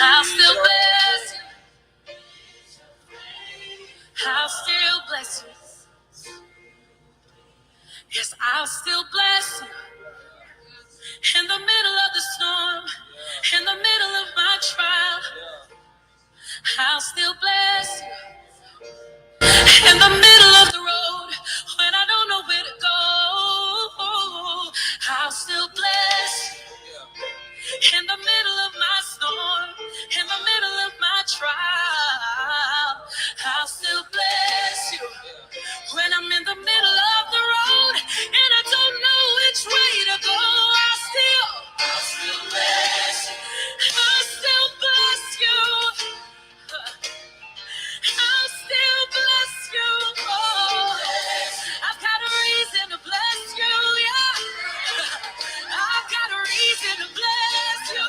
I'll still bless you. I'll still bless you. Yes, I'll still bless you. In the middle of the storm, in the middle of my trial, I'll still bless you. In the middle of the road, when I don't know where to go, I'll still bless you. In the middle of my storm, in the middle of my trial, I'll still bless you. When I'm in the middle of the road and I don't know which way to go, I'll still bless you. I'll still bless you. I'll still bless you. Oh, I've got a reason to bless you, yeah. I've got a reason to bless you.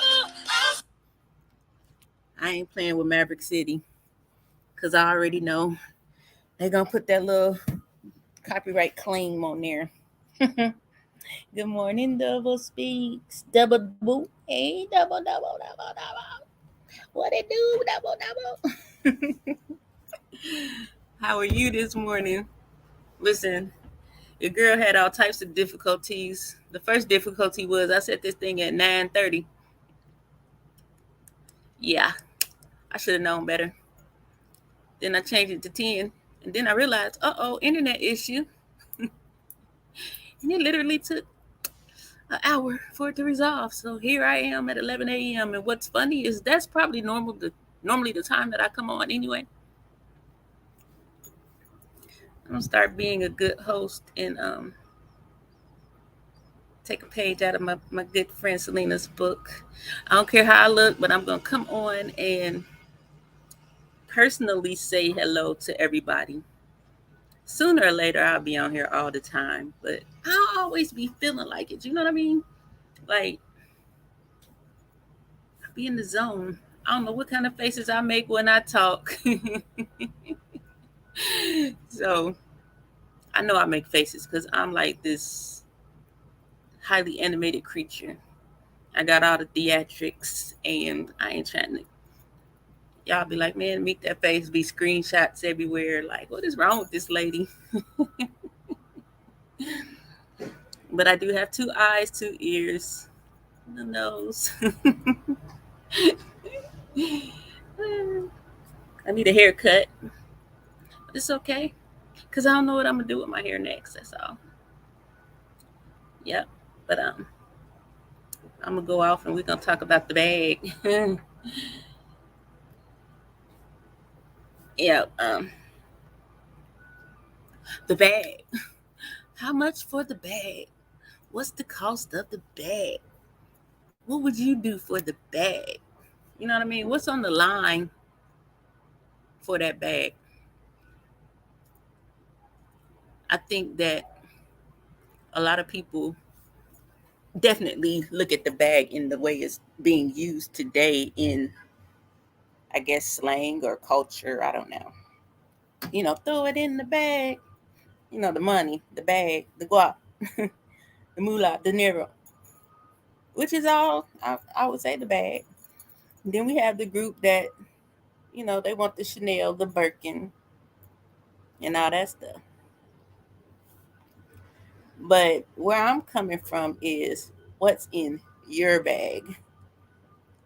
I ain't playing with Maverick City because I already know they're going to put that little copyright claim on there. Good morning, Double Speaks. Double boo. Hey, double, double, double, double. What it do? Double, double. How are you this morning? Listen, your girl had all types of difficulties. The first difficulty was I set this thing at 9:30. Yeah, I should have known better. Then I changed it to 10. And then I realized, internet issue. And it literally took an hour for it to resolve. So here I am at 11 a.m. And what's funny is that's probably normally the time that I come on anyway. I'm going to start being a good host and take a page out of my good friend Selena's book. I don't care how I look, but I'm going to come on and personally say hello to everybody. Sooner or later, I'll be on here all the time, but I'll always be feeling like it. You know what I mean? Like, I'll be in the zone. I don't know what kind of faces I make when I talk. So, I know I make faces because I'm like this highly animated creature. I got all the theatrics, and I ain't trying to. Y'all be like, man, make that face be screenshots everywhere. Like, what is wrong with this lady? But I do have 2 eyes, 2 ears, and a nose. I need a haircut. But it's okay. Because I don't know what I'm going to do with my hair next. That's all. Yep. But I'm going to go off and we're going to talk about the bag. Yeah. The bag. How much for the bag? What's the cost of the bag? What would you do for the bag? You know what I mean? What's on the line for that bag? I think that a lot of people definitely look at the bag in the way it's being used today in, I guess, slang or culture. I don't know. Throw it in the bag. The money, the bag, the guap, the moolah, the nero, which is all, I would say, the bag. And then we have the group that, they want the Chanel, the Birkin, and all that stuff. But where I'm coming from is what's in your bag,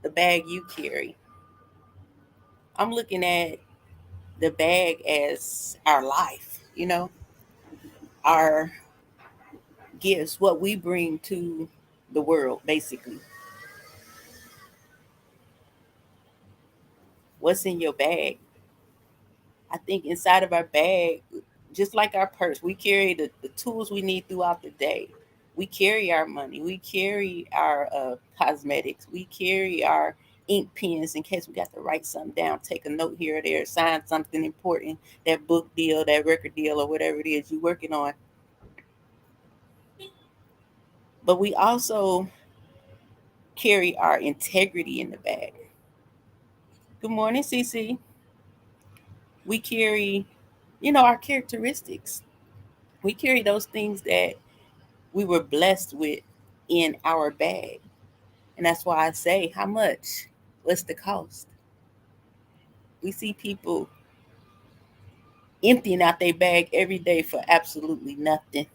the bag you carry. I'm looking at the bag as our life, our gifts, what we bring to the world, basically. What's in your bag? I think inside of our bag, just like our purse, we carry the tools we need throughout the day. We carry our money. We carry our cosmetics. We carry our ink pens in case we got to write something down, take a note here or there, sign something important, that book deal, that record deal, or whatever it is you're working on. But we also carry our integrity in the bag. Good morning, Cece. We carry, our characteristics. We carry those things that we were blessed with in our bag. And that's why I say, how much? What's the cost? We see people emptying out their bag every day for absolutely nothing.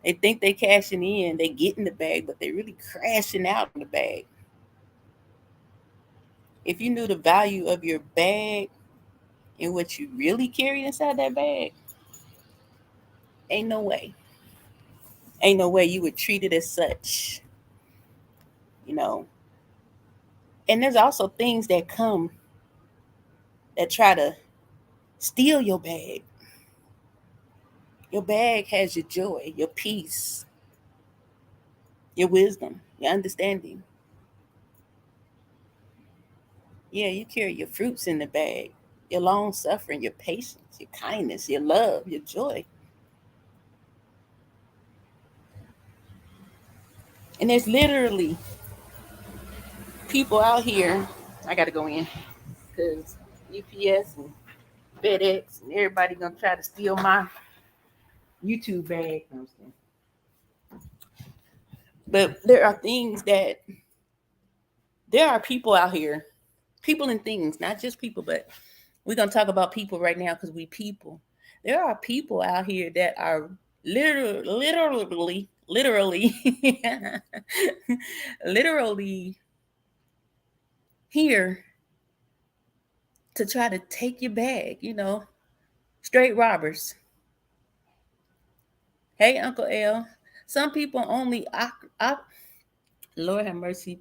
They think they cashing in, they get in the bag, but they really crashing out in the bag. If you knew the value of your bag and what you really carry inside that bag, ain't no way. Ain't no way you would treat it as such, you know. And there's also things that come that try to steal your bag. Your bag has your joy, your peace, your wisdom, your understanding. Yeah, you carry your fruits in the bag, your long suffering, your patience, your kindness, your love, your joy. And there's literally people out here. I got to go in because UPS and FedEx and everybody gonna try to steal my YouTube bag. But there are people out here, people and things, not just people, but we're gonna talk about people right now because we people. There are people out here that are literally, literally here to try to take your bag. Straight robbers. Hey, Uncle L. Some people only. Lord have mercy.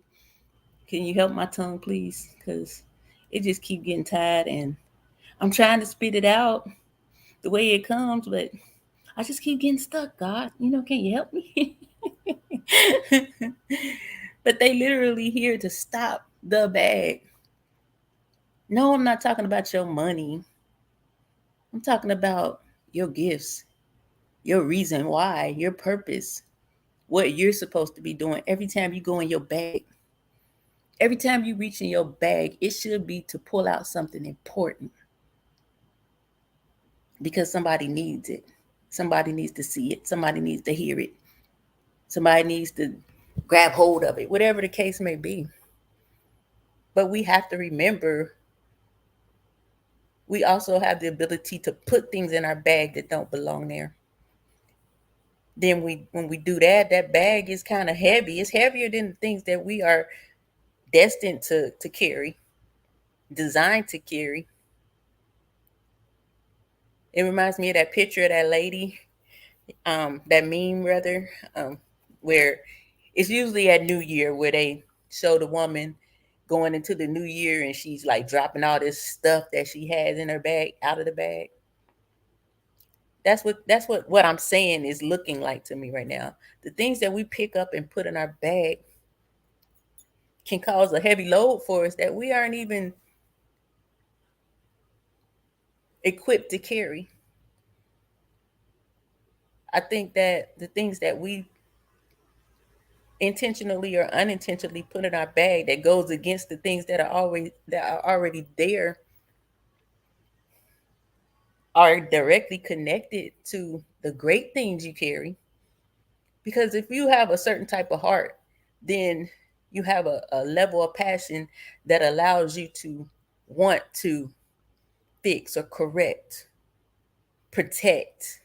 Can you help my tongue, please? Because it just keep getting tired, and I'm trying to spit it out the way it comes, but I just keep getting stuck. God, can you help me? But they literally here to stop the bag. No, I'm not talking about your money. I'm talking about your gifts, your reason why, your purpose, what you're supposed to be doing every time you go in your bag. Every time you reach in your bag, it should be to pull out something important because somebody needs it. Somebody needs to see it. Somebody needs to hear it. Somebody needs to grab hold of it, whatever the case may be. But we have to remember we also have the ability to put things in our bag that don't belong there. Then when we do that, that bag is kind of heavy. It's heavier than the things that we are destined to carry, designed to carry. It reminds me of that picture of that lady, that meme rather, where it's usually at New Year where they show the woman going into the new year and she's like dropping all this stuff that she has in her bag out of the bag. That's what I'm saying is looking like to me right now. The things that we pick up and put in our bag can cause a heavy load for us that we aren't even equipped to carry. I think that the things that we intentionally or unintentionally put in our bag that goes against the things that are already there are directly connected to the great things you carry. Because if you have a certain type of heart, then you have a level of passion that allows you to want to fix or correct, protect.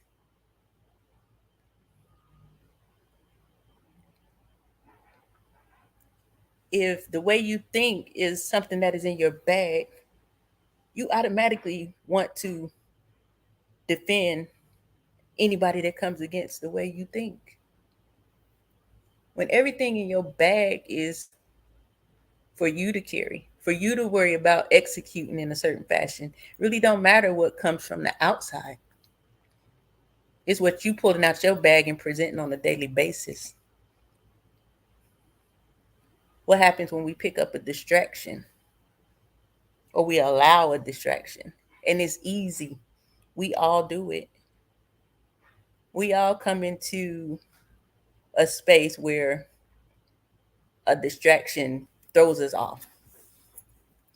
If the way you think is something that is in your bag, you automatically want to defend anybody that comes against the way you think. When everything in your bag is for you to carry, for you to worry about executing in a certain fashion, really don't matter what comes from the outside. It's what you pulling out your bag and presenting on a daily basis. What happens when we pick up a distraction or we allow a distraction? And it's easy. We all do it. We all come into a space where a distraction throws us off.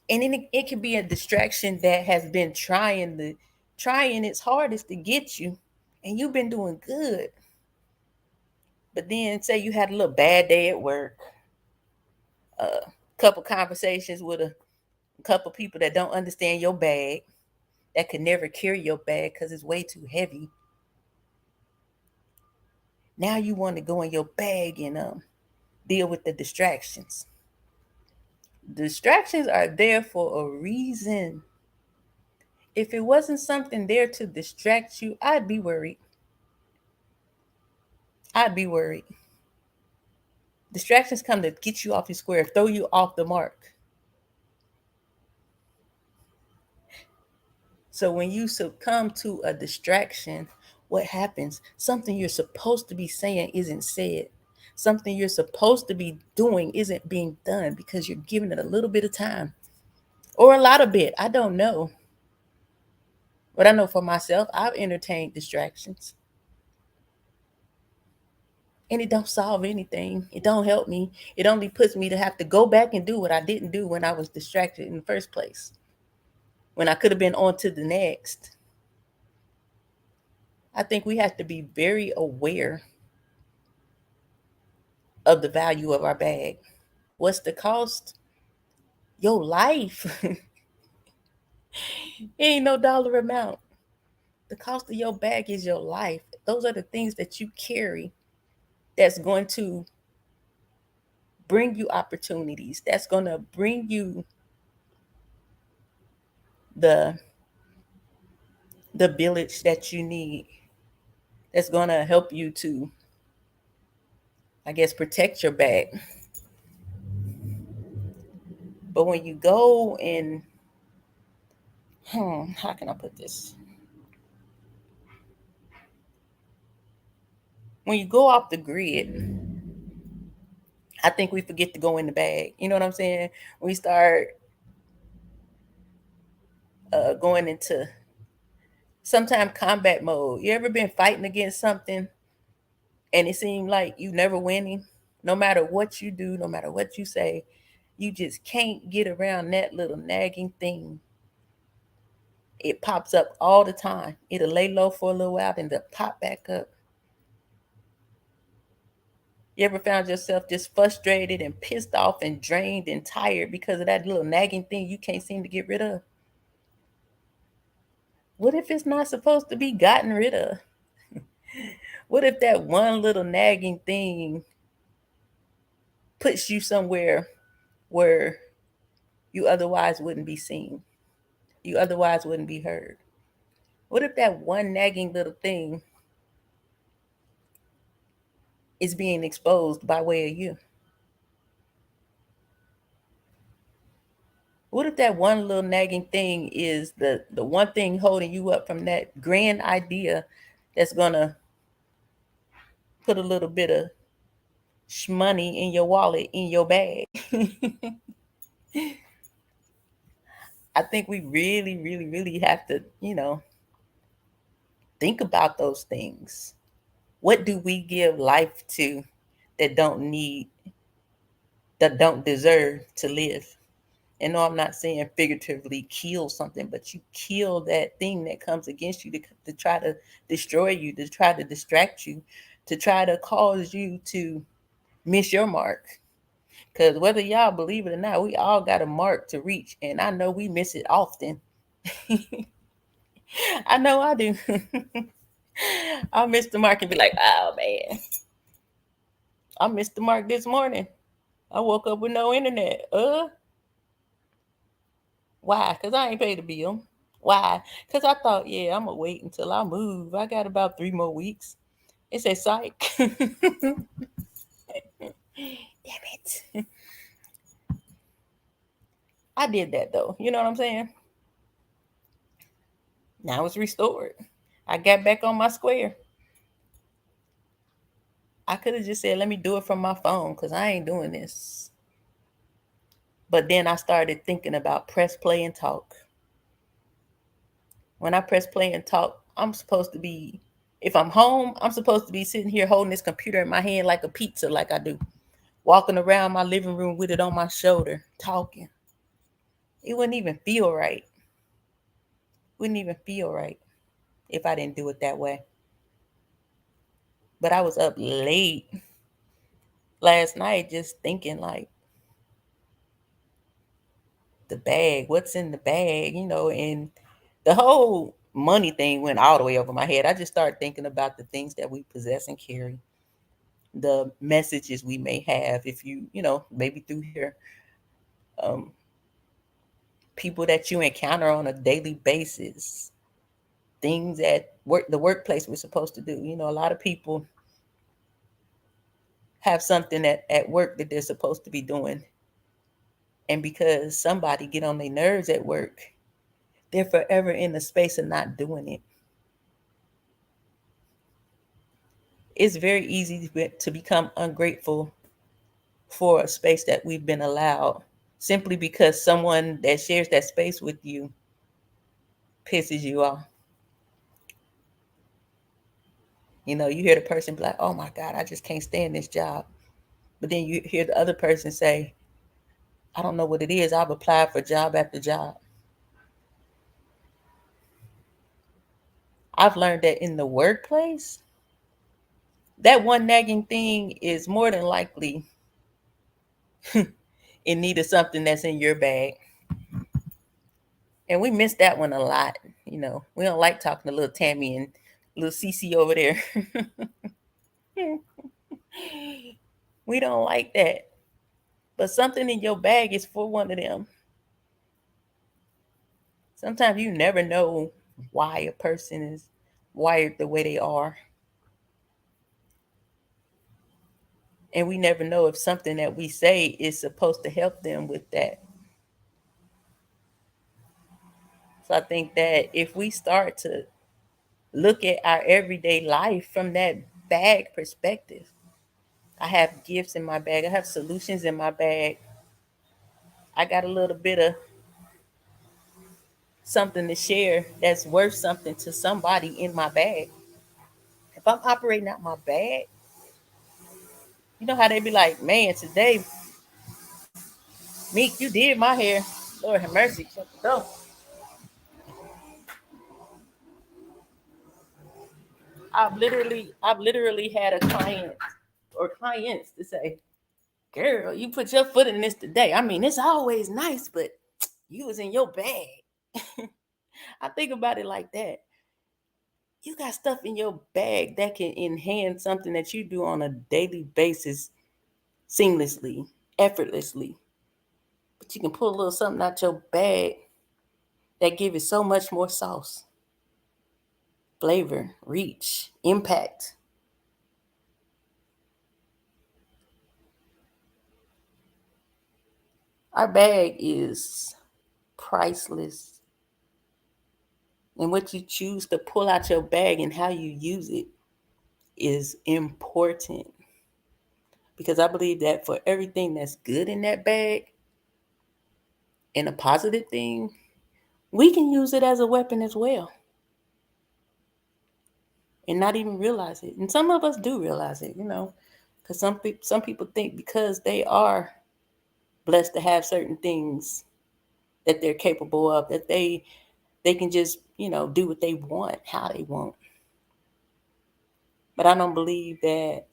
And then it can be a distraction that has been trying its hardest to get you, and you've been doing good. But then say you had a little bad day at work, couple conversations with a couple people that don't understand your bag, that could never carry your bag because it's way too heavy. Now you want to go in your bag and deal with the distractions. Distractions are there for a reason. If it wasn't something there to distract you, I'd be worried. I'd be worried. Distractions come to get you off your square, throw you off the mark. So when you succumb to a distraction, what happens? Something you're supposed to be saying isn't said. Something you're supposed to be doing isn't being done because you're giving it a little bit of time or a lot of bit. I don't know. But I know for myself, I've entertained distractions. And it don't solve anything. It don't help me. It only puts me to have to go back and do what I didn't do when I was distracted in the first place. When I could have been on to the next. I think we have to be very aware of the value of our bag. What's the cost? Your life. It ain't no dollar amount. The cost of your bag is your life. Those are the things that you carry that's going to bring you opportunities. That's going to bring you the village that you need. That's going to help you to, I guess, protect your bag. But when you go and, how can I put this? When you go off the grid, I think we forget to go in the bag. You know what I'm saying? We start going into sometimes combat mode. You ever been fighting against something and it seemed like you never winning? No matter what you do, no matter what you say, you just can't get around that little nagging thing. It pops up all the time. It'll lay low for a little while and then pop back up. You ever found yourself just frustrated and pissed off and drained and tired because of that little nagging thing you can't seem to get rid of? What if it's not supposed to be gotten rid of? What if that one little nagging thing puts you somewhere where you otherwise wouldn't be seen? You otherwise wouldn't be heard. What if that one nagging little thing is being exposed by way of you? What if that one little nagging thing is the one thing holding you up from that grand idea that's gonna put a little bit of money in your wallet, in your bag? I think we really, really, really have to, think about those things. What do we give life to that don't deserve to live? And no, I'm not saying figuratively kill something, but you kill that thing that comes against you to try to destroy you, to try to distract you, to try to cause you to miss your mark. Because whether y'all believe it or not, we all got a mark to reach. And I know we miss it often. I know I do. I'll miss the mark and be like, oh man, I missed the mark this morning. I woke up with no internet. Why? Because I ain't paid the bill. Why? Because I thought, yeah, I'm going to wait until I move. I got about 3 more weeks. It said psych. Damn it. I did that though. You know what I'm saying? Now it's restored. I got back on my square. I could have just said, let me do it from my phone because I ain't doing this. But then I started thinking about press play and talk. When I press play and talk, I'm supposed to be, if I'm home, I'm supposed to be sitting here holding this computer in my hand like a pizza, like I do. Walking around my living room with it on my shoulder, talking. It wouldn't even feel right. Wouldn't even feel right if I didn't do it that way. But I was up late last night just thinking like, the bag, what's in the bag, and the whole money thing went all the way over my head. I just started thinking about the things that we possess and carry, the messages we may have, if maybe through here, um, people that you encounter on a daily basis, things at work, the workplace we're supposed to do. A lot of people have something at work that they're supposed to be doing. And because somebody get on their nerves at work, they're forever in the space of not doing it. It's very easy to become ungrateful for a space that we've been allowed simply because someone that shares that space with you pisses you off. You hear the person be like, oh my God, I just can't stand this job. But then you hear the other person say, I don't know what it is. I've applied for job after job. I've learned that in the workplace, that one nagging thing is more than likely in need of something that's in your bag. And we miss that one a lot. We don't like talking to little Tammy and little Cece over there. We don't like that. But something in your bag is for one of them. Sometimes you never know why a person is wired the way they are. And we never know if something that we say is supposed to help them with that. So I think that if we start to look at our everyday life from that bag perspective, I have gifts in my bag, I have solutions in my bag, I got a little bit of something to share that's worth something to somebody in my bag. If I'm operating out my bag, you know how they be like, man, today, Meek, you did my hair. Lord have mercy. Shut the door. I've literally had a client or clients to say, girl, you put your foot in this today. I mean, it's always nice, but you was in your bag. I think about it like that. You got stuff in your bag that can enhance something that you do on a daily basis seamlessly, effortlessly. But you can pull a little something out your bag that give it so much more sauce, flavor, reach, impact. Our bag is priceless. And what you choose to pull out your bag and how you use it is important. Because I believe that for everything that's good in that bag and a positive thing, we can use it as a weapon as well and not even realize it. And some of us do realize it, because some people think because they are blessed to have certain things that they're capable of, that they can just, do what they want, how they want. But I don't believe that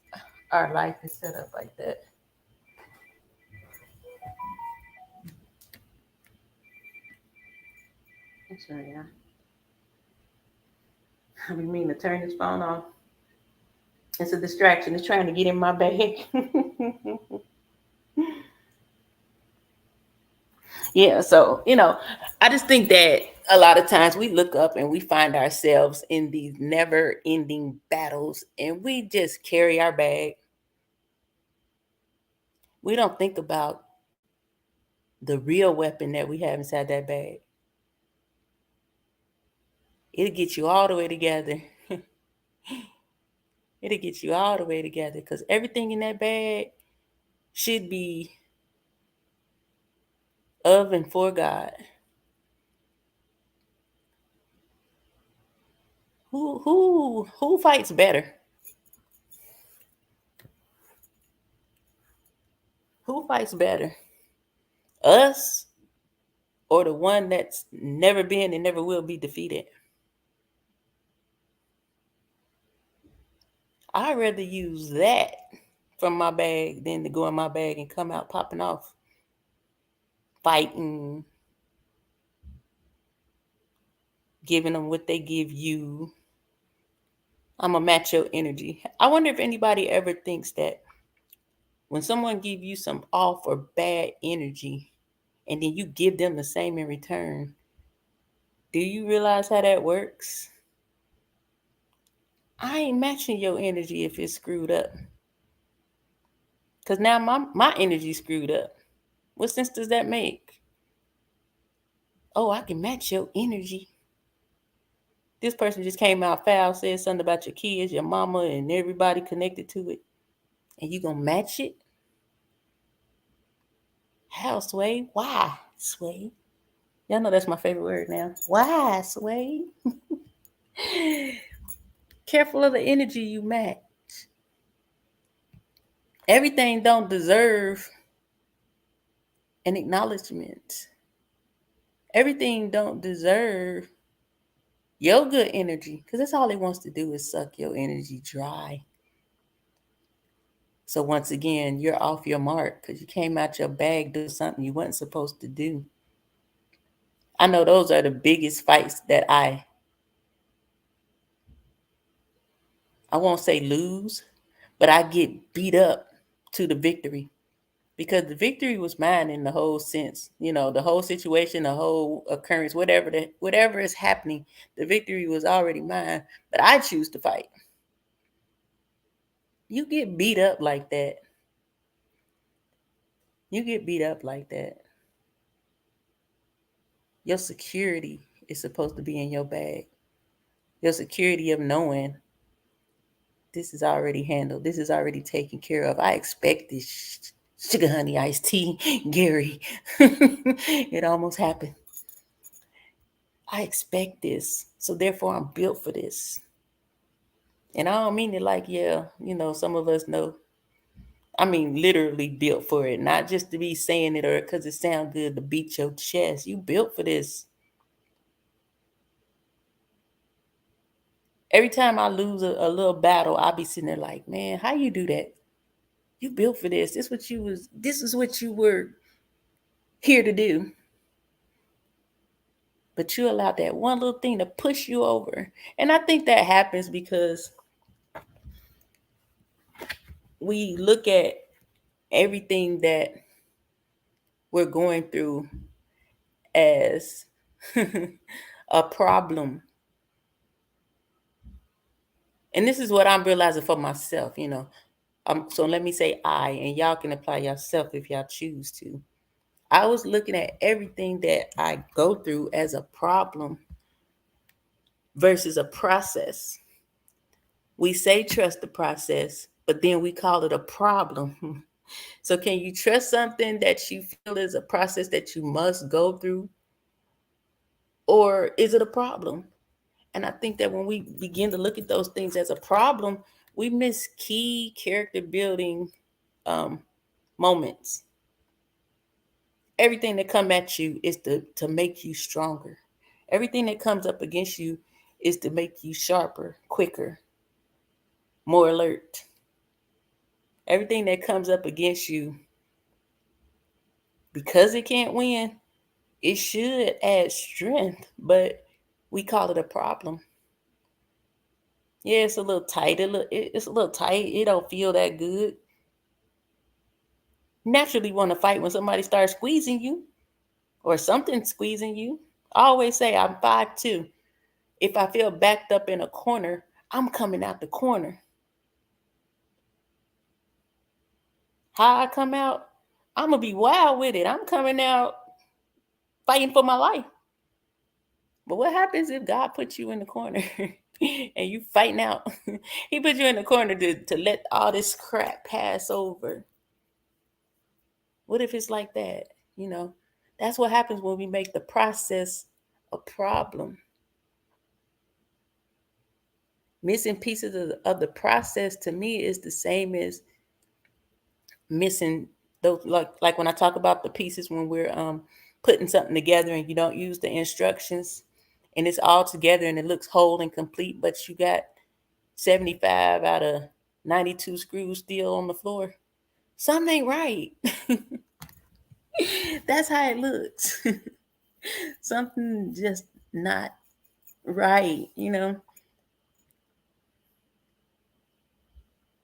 our life is set up like that. I'm sorry, yeah. I didn't mean to turn this phone off. It's a distraction. It's trying to get in my bag. Yeah, so, I just think that a lot of times we look up and we find ourselves in these never ending battles and we just carry our bag. We don't think about the real weapon that we have inside that bag. It'll get you all the way together. It'll get you all the way together because everything in that bag should be of and for God. Who fights better? Who fights better? Us or the one that's never been and never will be defeated? I'd rather use that from my bag than to go in my bag and come out popping off, fighting, giving them what they give you. I'm going to match your energy. I wonder if anybody ever thinks that when someone give you some off or bad energy and then you give them the same in return, do you realize how that works? I ain't matching your energy if it's screwed up. Because now my energy's screwed up. What sense does that make? Oh, I can match your energy. This person just came out foul, said something about your kids, your mama, and everybody connected to it. And you gonna match it? How, Sway? Why, Sway? Y'all know that's my favorite word now. Why, Sway? Careful of the energy you match. Everything don't deserve an acknowledgement. Everything don't deserve your good energy, because that's all it wants to do is suck your energy dry. So once again, you're off your mark because you came out your bag doing something you weren't supposed to do. I know those are the biggest fights that I won't say lose, but I get beat up to the victory. Because the victory was mine in the whole sense, the whole situation, the whole occurrence, whatever is happening, the victory was already mine. But I choose to fight. You get beat up like that. You get beat up like that. Your security is supposed to be in your bag. Your security of knowing this is already handled. This is already taken care of. I expect this sugar honey iced tea, Gary. It almost happened. I expect this. So therefore I'm built for this. And I don't mean it like, some of us know. I mean, literally built for it, not just to be saying it or because it sounds good to beat your chest. You built for this. Every time I lose a little battle, I'll be sitting there like, man, how you do that? You built for this. This is what you were here to do. But you allowed that one little thing to push you over. And I think that happens because we look at everything that we're going through as a problem. And this is what I'm realizing for myself, so let me say I, and y'all can apply yourself if y'all choose to. I was looking at everything that I go through as a problem versus a process. We say trust the process, but then we call it a problem. So can you trust something that you feel is a process that you must go through? Or is it a problem? And I think that when we begin to look at those things as a problem, we miss key character building moments. Everything that comes at you is to make you stronger. Everything that comes up against you is to make you sharper, quicker, more alert. Everything that comes up against you, because it can't win, it should add strength, but we call it a problem. Yeah, it's a little tight. It's a little tight. It don't feel that good. Naturally want to fight when somebody starts squeezing you or something squeezing you. I always say I'm 5'2". If I feel backed up in a corner, I'm coming out the corner. How I come out, I'm going to be wild with it. I'm coming out fighting for my life. But what happens if God puts you in the corner and you fighting out? He put you in the corner to let all this crap pass over. What if it's like that? That's what happens when we make the process a problem. Missing pieces of the process to me is the same as missing those, like when I talk about the pieces when we're putting something together and you don't use the instructions and it's all together and it looks whole and complete, but you got 75 out of 92 screws still on the floor. Something ain't right. That's how it looks. Something just not Right,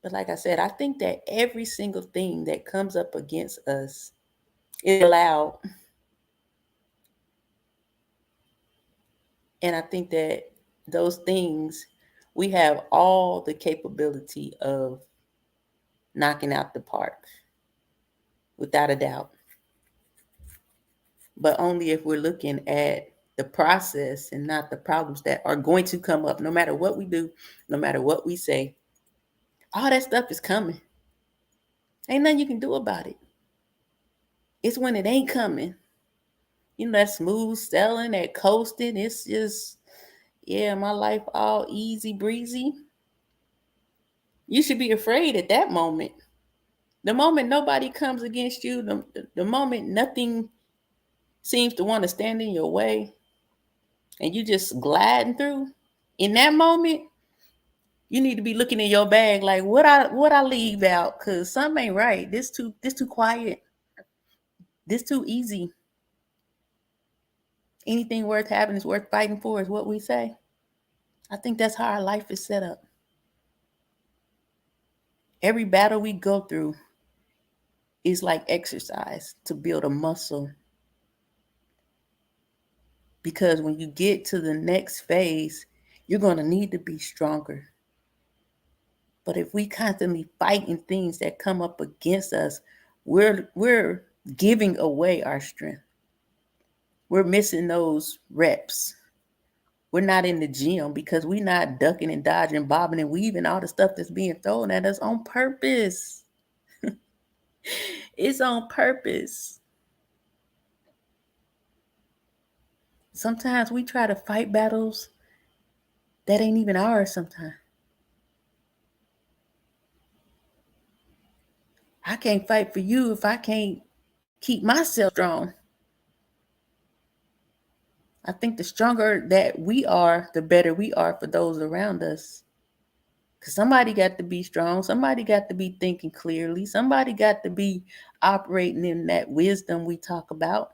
But like I said, I think that every single thing that comes up against us is allowed. And I think that those things, we have all the capability of knocking out the park, without a doubt. But only if we're looking at the process and not the problems that are going to come up, no matter what we do, no matter what we say. All that stuff is coming. Ain't nothing you can do about it. It's when it ain't coming. That smooth sailing, that coasting. It's just, yeah, my life all easy breezy. You should be afraid at that moment. The moment nobody comes against you, the moment nothing seems to want to stand in your way, and you just gliding through, in that moment, you need to be looking in your bag like what I leave out, cause something ain't right. This too quiet. This too easy. Anything worth having is worth fighting for, is what we say. I think that's how our life is set up. Every battle we go through is like exercise to build a muscle. Because when you get to the next phase, you're going to need to be stronger. But if we constantly fighting things that come up against us, we're giving away our strength. We're missing those reps. We're not in the gym because we're not ducking and dodging, bobbing and weaving all the stuff that's being thrown at us on purpose. It's on purpose. Sometimes we try to fight battles that ain't even ours sometimes. I can't fight for you if I can't keep myself strong. I think the stronger that we are, the better we are for those around us. Because somebody got to be strong. Somebody got to be thinking clearly. Somebody got to be operating in that wisdom we talk about.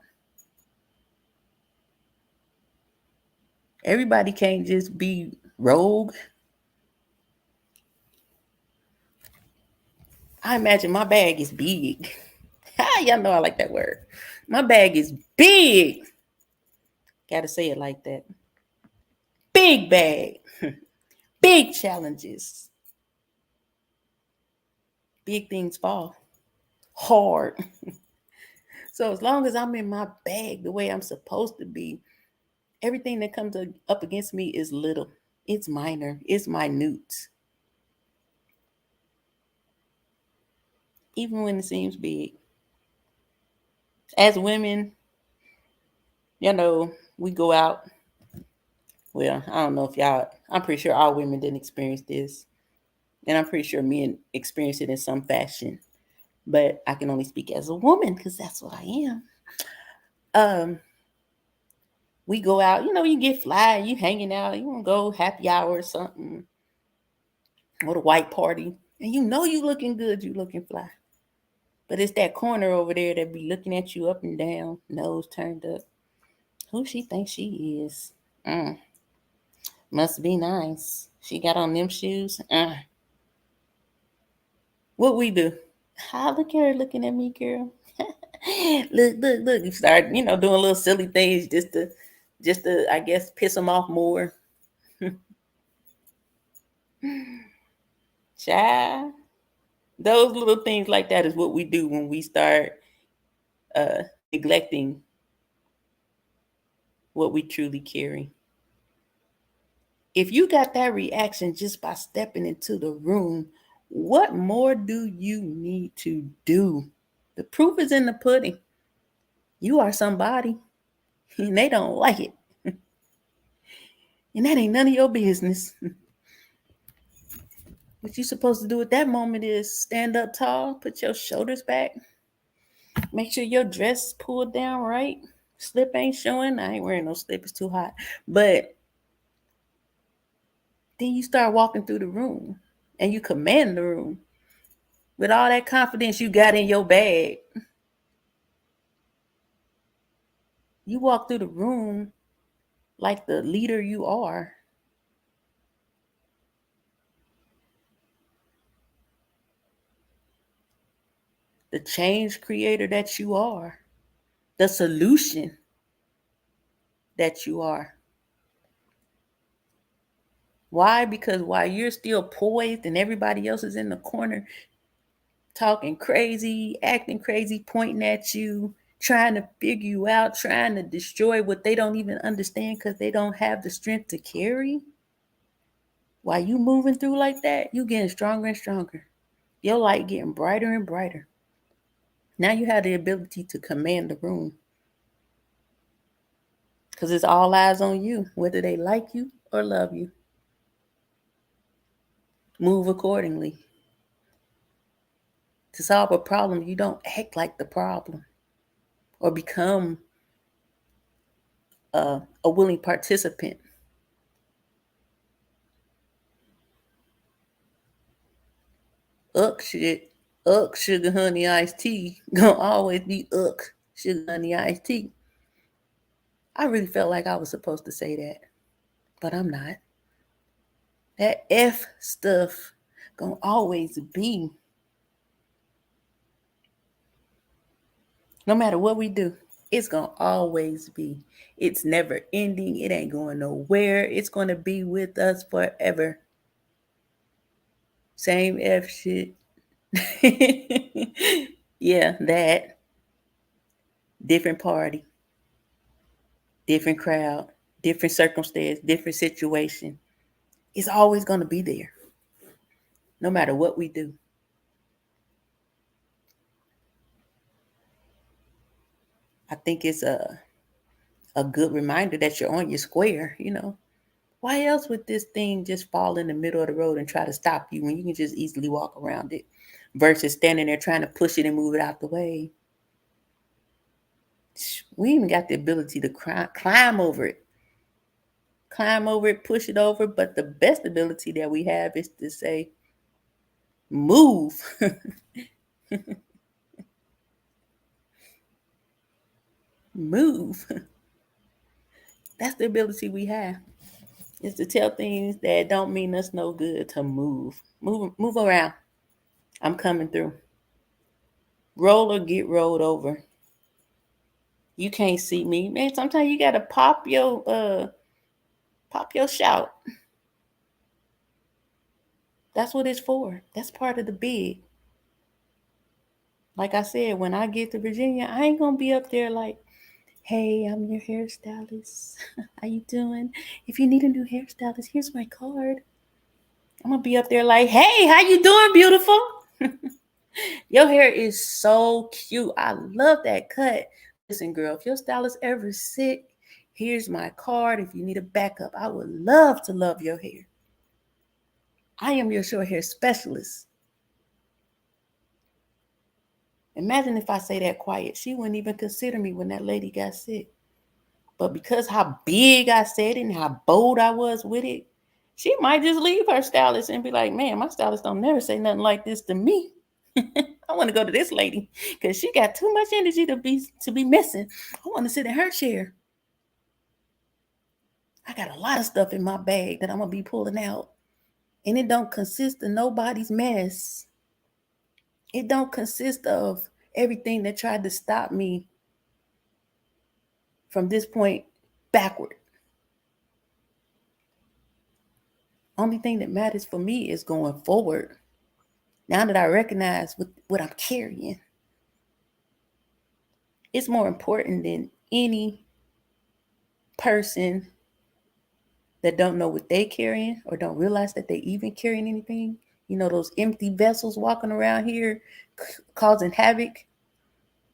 Everybody can't just be rogue. I imagine my bag is big. Y'all know I like that word. My bag is big. Gotta say it like that. Big bag. Big challenges. Big things fall hard. So as long as I'm in my bag the way I'm supposed to be, everything that comes up against me is little. It's minor. It's minute. Even when it seems big. As women, we go out. Well, I don't know if I'm pretty sure all women didn't experience this. And I'm pretty sure men experience it in some fashion. But I can only speak as a woman because that's what I am. We go out, you get fly, you hanging out, you want to go happy hour or something, or the white party, and you looking good, you looking fly. But it's that corner over there that be looking at you up and down, nose turned up. Who she thinks she is? Must be nice. She got on them shoes. What we do? Look at her looking at me, girl. look. You start, doing little silly things just to, I guess, piss them off more. Child. Those little things like that is what we do when we start neglecting what we truly carry. If you got that reaction just by stepping into the room, what more do you need to do? The proof is in the pudding. You are somebody, and they don't like it. And that ain't none of your business. What you're supposed to do at that moment is stand up tall, put your shoulders back, make sure your dress pulled down right. Slip ain't showing. I ain't wearing no slip, it's too hot. But then you start walking through the room and you command the room with all that confidence you got in your bag. You walk through the room like the leader you are, the change creator that you are, the solution that you are. Why? Because while you're still poised and everybody else is in the corner talking crazy, acting crazy, pointing at you, trying to figure you out, trying to destroy what they don't even understand because they don't have the strength to carry. While you moving through like that, you getting stronger and stronger. Your light getting brighter and brighter. Now you have the ability to command the room. Because it's all eyes on you, whether they like you or love you. Move accordingly. To solve a problem, you don't act like the problem or become a willing participant. Shit. Sugar honey iced tea. Gonna always be sugar honey iced tea. I really felt like I was supposed to say that, but I'm not. That F stuff gonna always be. No matter what we do, it's gonna always be. It's never ending. It ain't going nowhere. It's gonna be with us forever. Same F shit. Yeah, that. Different party, different crowd, different circumstance, different situation. It's always gonna be there. No matter what we do. I think it's a good reminder that you're on your square, you know. Why else would this thing just fall in the middle of the road and try to stop you when you can just easily walk around it versus standing there trying to push it and move it out the way? We even got the ability to climb over it. Climb over it, push it over, but the best ability that we have is to say, move. Move. That's the ability we have. Is to tell things that don't mean us no good to move. Move around. I'm coming through. Roll or get rolled over. You can't see me. Man, sometimes you gotta pop your shout. That's what it's for. That's part of the big. Like I said, when I get to Virginia, I ain't gonna be up there like, hey, I'm your hairstylist. How you doing? If you need a new hairstylist, here's my card. I'm gonna be up there like, hey, how you doing, beautiful? Your hair is so cute. I love that cut. Listen, girl, if your stylist ever sick, here's my card. If you need a backup, I would love to love your hair. I am your short hair specialist. Imagine if I say that quiet. She wouldn't even consider me when that lady got sick. But because how big I said it and how bold I was with it, she might just leave her stylist and be like, man, my stylist don't never say nothing like this to me. I want to go to this lady because she got too much energy to be missing. I want to sit in her chair. I got a lot of stuff in my bag that I'm gonna be pulling out. And it don't consist of nobody's mess. It don't consist of everything that tried to stop me from this point backward. Only thing that matters for me is going forward. Now that I recognize what I'm carrying, it's more important than any person that don't know what they carrying or don't realize that they even carrying anything. You know, those empty vessels walking around here causing havoc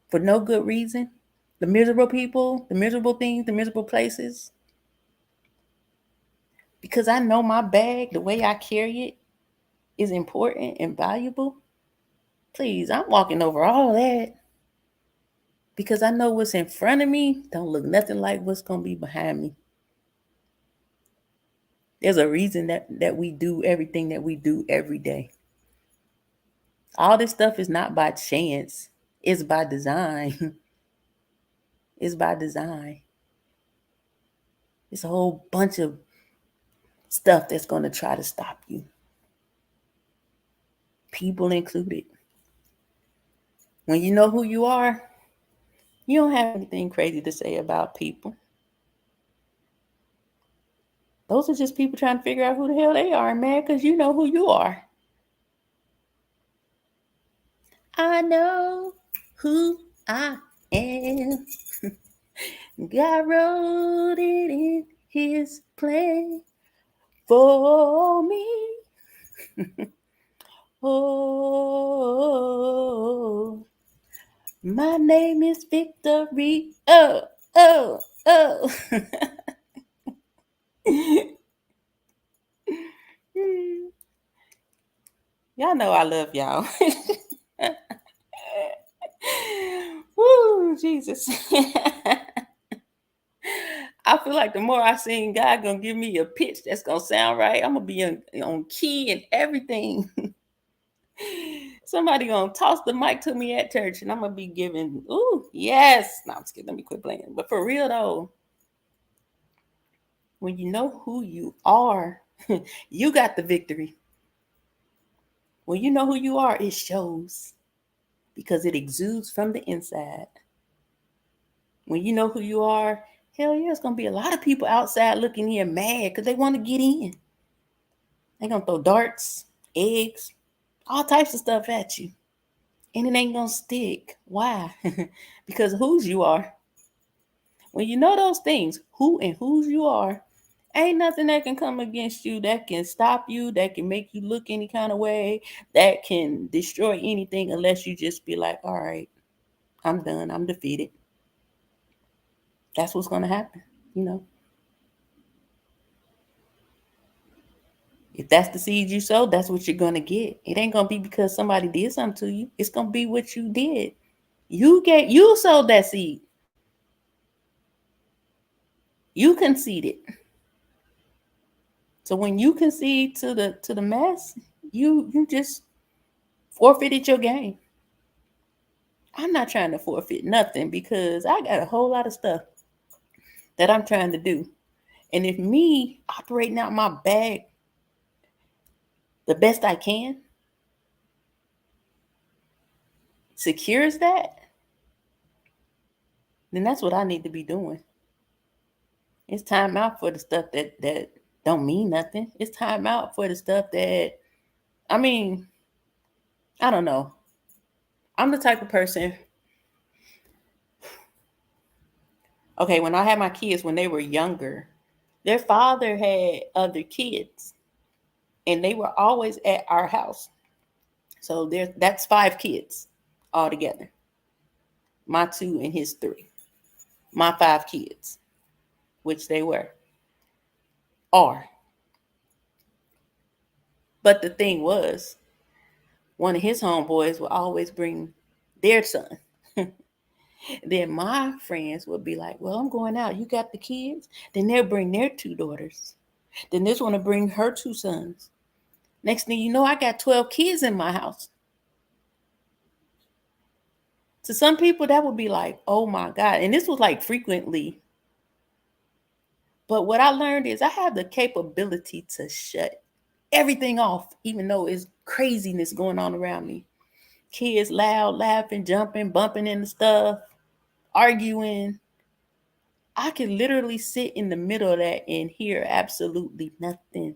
for no good reason. The miserable people, the miserable things, the miserable places. Because I know my bag, the way I carry it, is important and valuable. Please, I'm walking over all that. Because I know what's in front of me don't look nothing like what's going to be behind me. There's a reason that we do everything that we do every day. All this stuff is not by chance. It's by design. It's by design. It's a whole bunch of stuff that's going to try to stop you. People included. When you know who you are, you don't have anything crazy to say about people. Those are just people trying to figure out who the hell they are, man, because you know who you are. I know who I am. God wrote it in his plan for me. Oh, my name is Victory. Oh, oh, oh. Y'all know I love y'all. Woo, Jesus. I feel like the more I sing, God gonna give me a pitch that's gonna sound right. I'm gonna be on key and everything. Somebody gonna toss the mic to me at church, and I'm gonna be giving. Ooh, yes. No, I'm just kidding. Let me quit playing. But for real though, when you know who you are, you got the victory. When you know who you are, it shows because it exudes from the inside. When you know who you are, hell yeah, it's gonna be a lot of people outside looking in mad because they want to get in. They're gonna throw darts, eggs, all types of stuff at you. And it ain't gonna stick. Why? Because of whose you are. When you know those things, who and whose you are, ain't nothing that can come against you that can stop you, that can make you look any kind of way, that can destroy anything unless you just be like, all right, I'm done. I'm defeated. That's what's gonna happen, you know. If that's the seed you sow, that's what you're gonna get. It ain't gonna be because somebody did something to you. It's gonna be what you did. You sowed that seed. You conceded. So when you concede to the mess, you just forfeited your game. I'm not trying to forfeit nothing because I got a whole lot of stuff that I'm trying to do. And if me operating out my bag the best I can secures that, then that's what I need to be doing. It's time out for the stuff that don't mean nothing. It's time out for the stuff that, I mean, I don't know. I'm the type of person. Okay, when I had my kids when they were younger, their father had other kids, and they were always at our house. So that's 5 kids altogether. My 2 and his 3. My 5 kids, which they are. But the thing was, one of his homeboys would always bring their son. Then my friends would be like, well, I'm going out. You got the kids? Then they'll bring their 2 daughters. Then this one will bring her 2 sons. Next thing you know, I got 12 kids in my house. To some people, that would be like, oh my God. And this was like frequently. But what I learned is I have the capability to shut everything off, even though it's craziness going on around me. Kids loud, laughing, jumping, bumping into stuff, arguing. I could literally sit in the middle of that and hear absolutely nothing.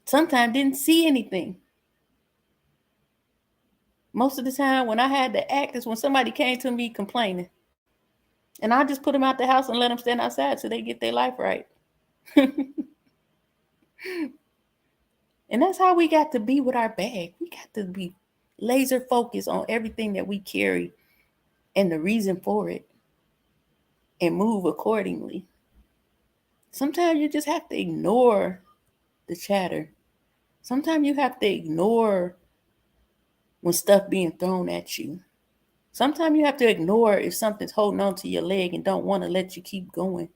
Sometimes didn't see anything. Most of the time when I had to act is when somebody came to me complaining. And I just put them out the house and let them stand outside so they get their life right. And that's how we got to be with our bag. We got to be laser focused on everything that we carry and the reason for it and move accordingly. Sometimes you just have to ignore the chatter. Sometimes you have to ignore when stuff being thrown at you. Sometimes you have to ignore if something's holding on to your leg and don't want to let you keep going.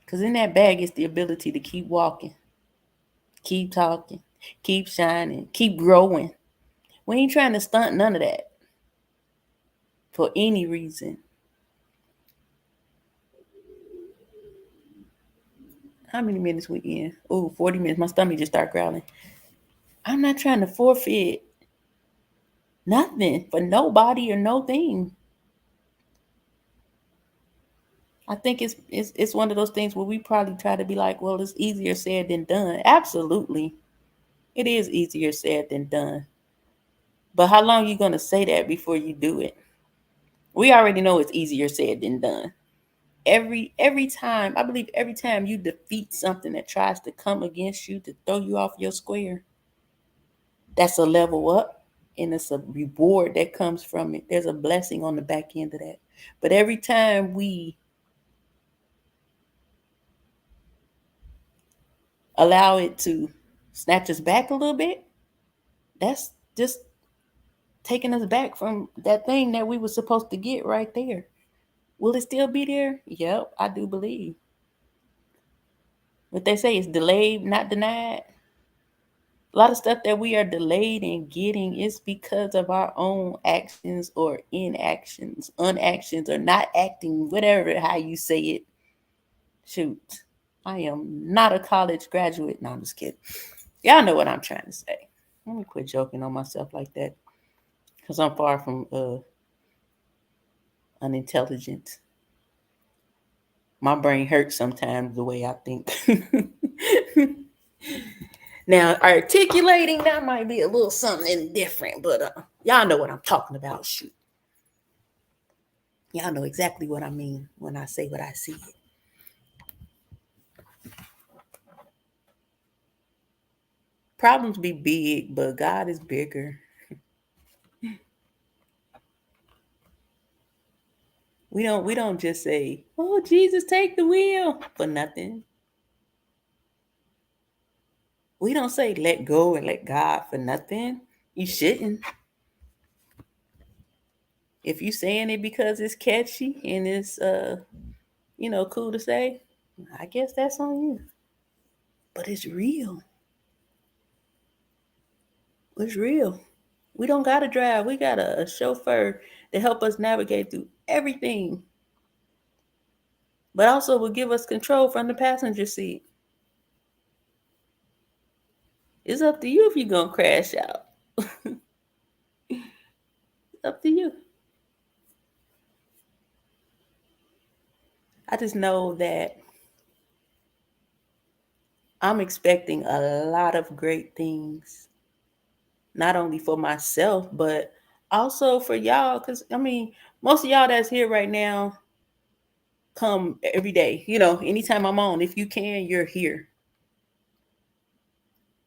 Because in that bag is the ability to keep walking, keep talking, keep shining, keep growing. We ain't trying to stunt none of that for any reason. How many minutes we in? Oh, 40 minutes. My stomach just started growling. I'm not trying to forfeit nothing for nobody or no thing. I think it's one of those things where we probably try to be like, well, it's easier said than done. Absolutely. It is easier said than done. But how long you gonna say that before you do it? We already know it's easier said than done. Every time, I believe every time you defeat something that tries to come against you to throw you off your square, that's a level up and it's a reward that comes from it. There's a blessing on the back end of that. But every time we allow it to snatch us back a little bit, that's just taking us back from that thing that we were supposed to get right there. Will it still be there? Yep, I do believe. What they say is delayed, not denied. A lot of stuff that we are delayed in getting is because of our own actions or inactions, unactions, or not acting, whatever, how you say it. Shoot, I am not a college graduate. No, I'm just kidding. Y'all know what I'm trying to say. Let me quit joking on myself like that because I'm far from unintelligent. My brain hurts sometimes the way I think. Now, articulating, that might be a little something different, but y'all know what I'm talking about. Shoot. Y'all know exactly what I mean when I say what I see. Problems be big, but God is bigger. We don't just say, "Oh, Jesus, take the wheel" for nothing. We don't say let go and let God for nothing. You shouldn't. If you saying it because it's catchy and it's cool to say, I guess that's on you. But it's real. It's real. We don't gotta drive. We got a chauffeur to help us navigate through everything, but also will give us control from the passenger seat. It's up to you if you're gonna crash out. It's up to you. I just know that I'm expecting a lot of great things, not only for myself, but also for y'all. Because, I mean, most of y'all that's here right now come every day. Anytime I'm on, if you can, you're here.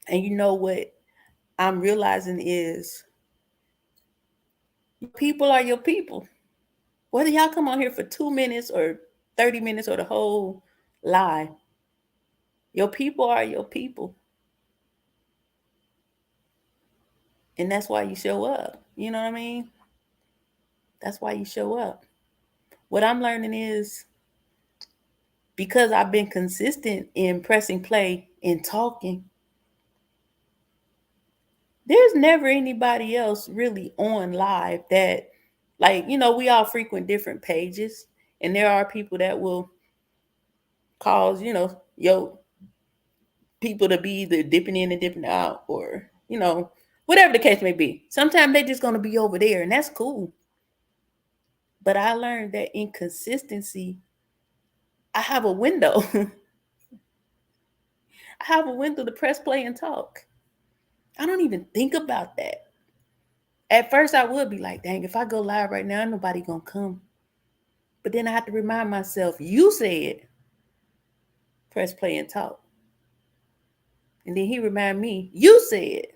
And you know what I'm realizing is people are your people. Whether y'all come on here for 2 minutes or 30 minutes or the whole live, your people are your people. And that's why you show up. You know what I mean? That's why you show up. What I'm learning is because I've been consistent in pressing play and talking, there's never anybody else really on live that, like, we all frequent different pages. And there are people that will cause, yo, people to be either dipping in and dipping out or, whatever the case may be. Sometimes they're just going to be over there and that's cool. But I learned that in consistency, I have a window. I have a window to press play and talk. I don't even think about that. At first, I would be like, dang, if I go live right now, nobody going to come. But then I have to remind myself, you said press play and talk. And then he remind me, you said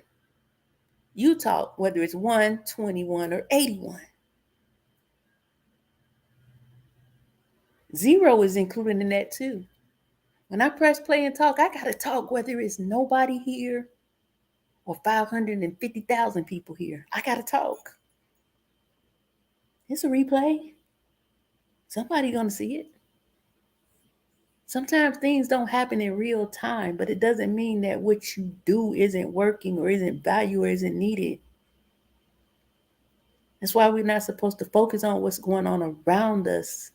you talk, whether it's 1, 21, or 81. 0 is included in that too. When I press play and talk, I got to talk whether it's nobody here or 550,000 people here. I got to talk. It's a replay. Somebody going to see it. Sometimes things don't happen in real time, but it doesn't mean that what you do isn't working or isn't valued or isn't needed. That's why we're not supposed to focus on what's going on around us.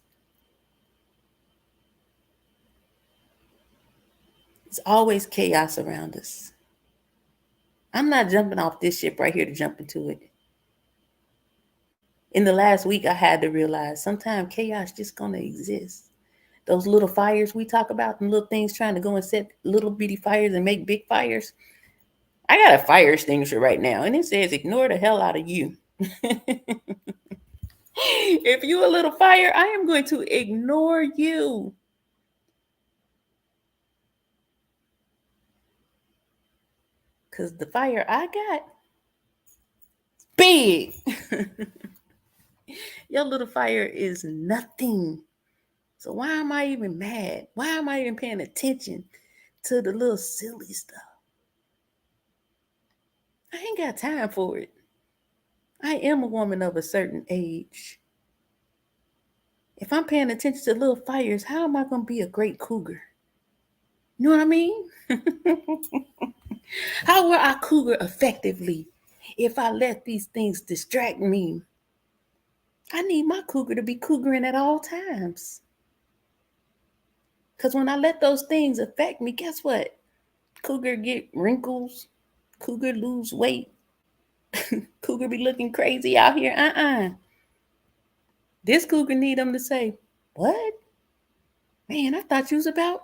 It's always chaos around us. I'm not jumping off this ship right here to jump into it. In the last week, I had to realize sometimes chaos just gonna exist. Those little fires we talk about, and little things trying to go and set little bitty fires and make big fires. I got a fire extinguisher right now, and it says ignore the hell out of you. If you a little fire, I am going to ignore you. Because the fire I got, big. Your little fire is nothing. So why am I even mad? Why am I even paying attention to the little silly stuff? I ain't got time for it. I am a woman of a certain age. If I'm paying attention to little fires, how am I going to be a great cougar? You know what I mean? How will I cougar effectively if I let these things distract me? I need my cougar to be cougaring at all times. Because when I let those things affect me, guess what? Cougar get wrinkles. Cougar lose weight. Cougar be looking crazy out here. This cougar need them to say, what? Man, I thought you was about.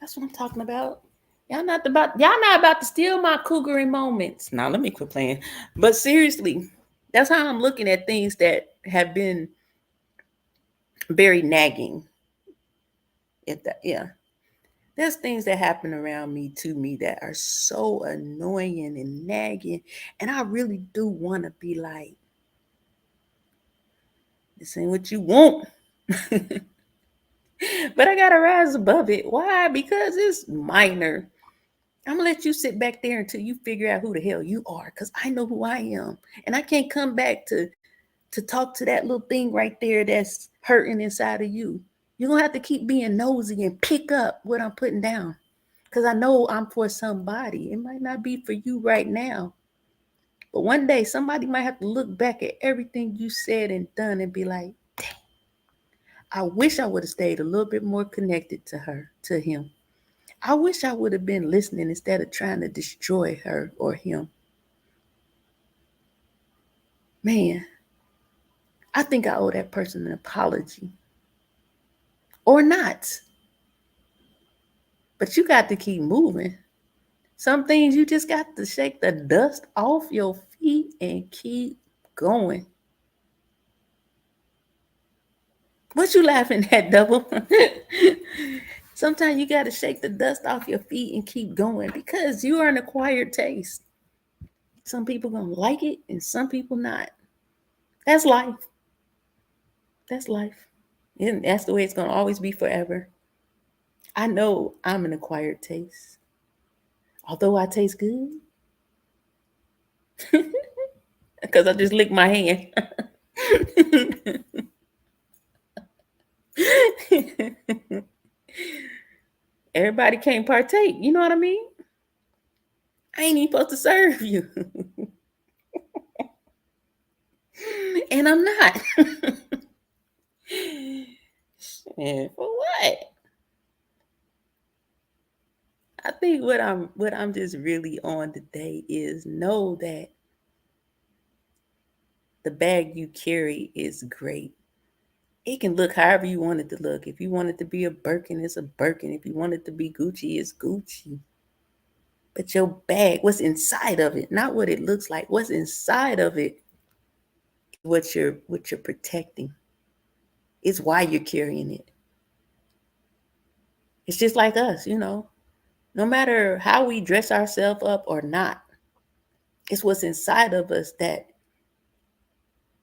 That's what I'm talking about. Y'all not about to steal my cougaring moments. Now let me quit playing. But seriously, that's how I'm looking at things that have been very nagging. Yeah. There's things that happen around me to me that are so annoying and nagging. And I really do want to be like, this ain't what you want. But I gotta rise above it. Why? Because it's minor. I'm gonna let you sit back there until you figure out who the hell you are, because I know who I am. And I can't come back to talk to that little thing right there that's hurting inside of you. You're gonna have to keep being nosy and pick up what I'm putting down. Because I know I'm for somebody. It might not be for you right now. But one day somebody might have to look back at everything you said and done and be like, I wish I would have stayed a little bit more connected to her, to him. I wish I would have been listening instead of trying to destroy her or him. Man, I think I owe that person an apology. Or not. But you got to keep moving. Some things you just got to shake the dust off your feet and keep going. What you laughing at, Double? Sometimes you got to shake the dust off your feet and keep going because you are an acquired taste. Some people gonna like it and some people not. That's life. That's life. And that's the way it's gonna always be forever. I know I'm an acquired taste. Although I taste good. Because I just licked my hand. Everybody can't partake. You know what I mean? I ain't even supposed to serve you. And I'm not. And for what? I think what I'm just really on today is know that the bag you carry is great. It can look however you want it to look. If you want it to be a Birkin, it's a Birkin. If you want it to be Gucci, it's Gucci. But your bag, what's inside of it, not what it looks like, what's inside of it, what you're protecting. It's why you're carrying it. It's just like us, no matter how we dress ourselves up or not, it's what's inside of us that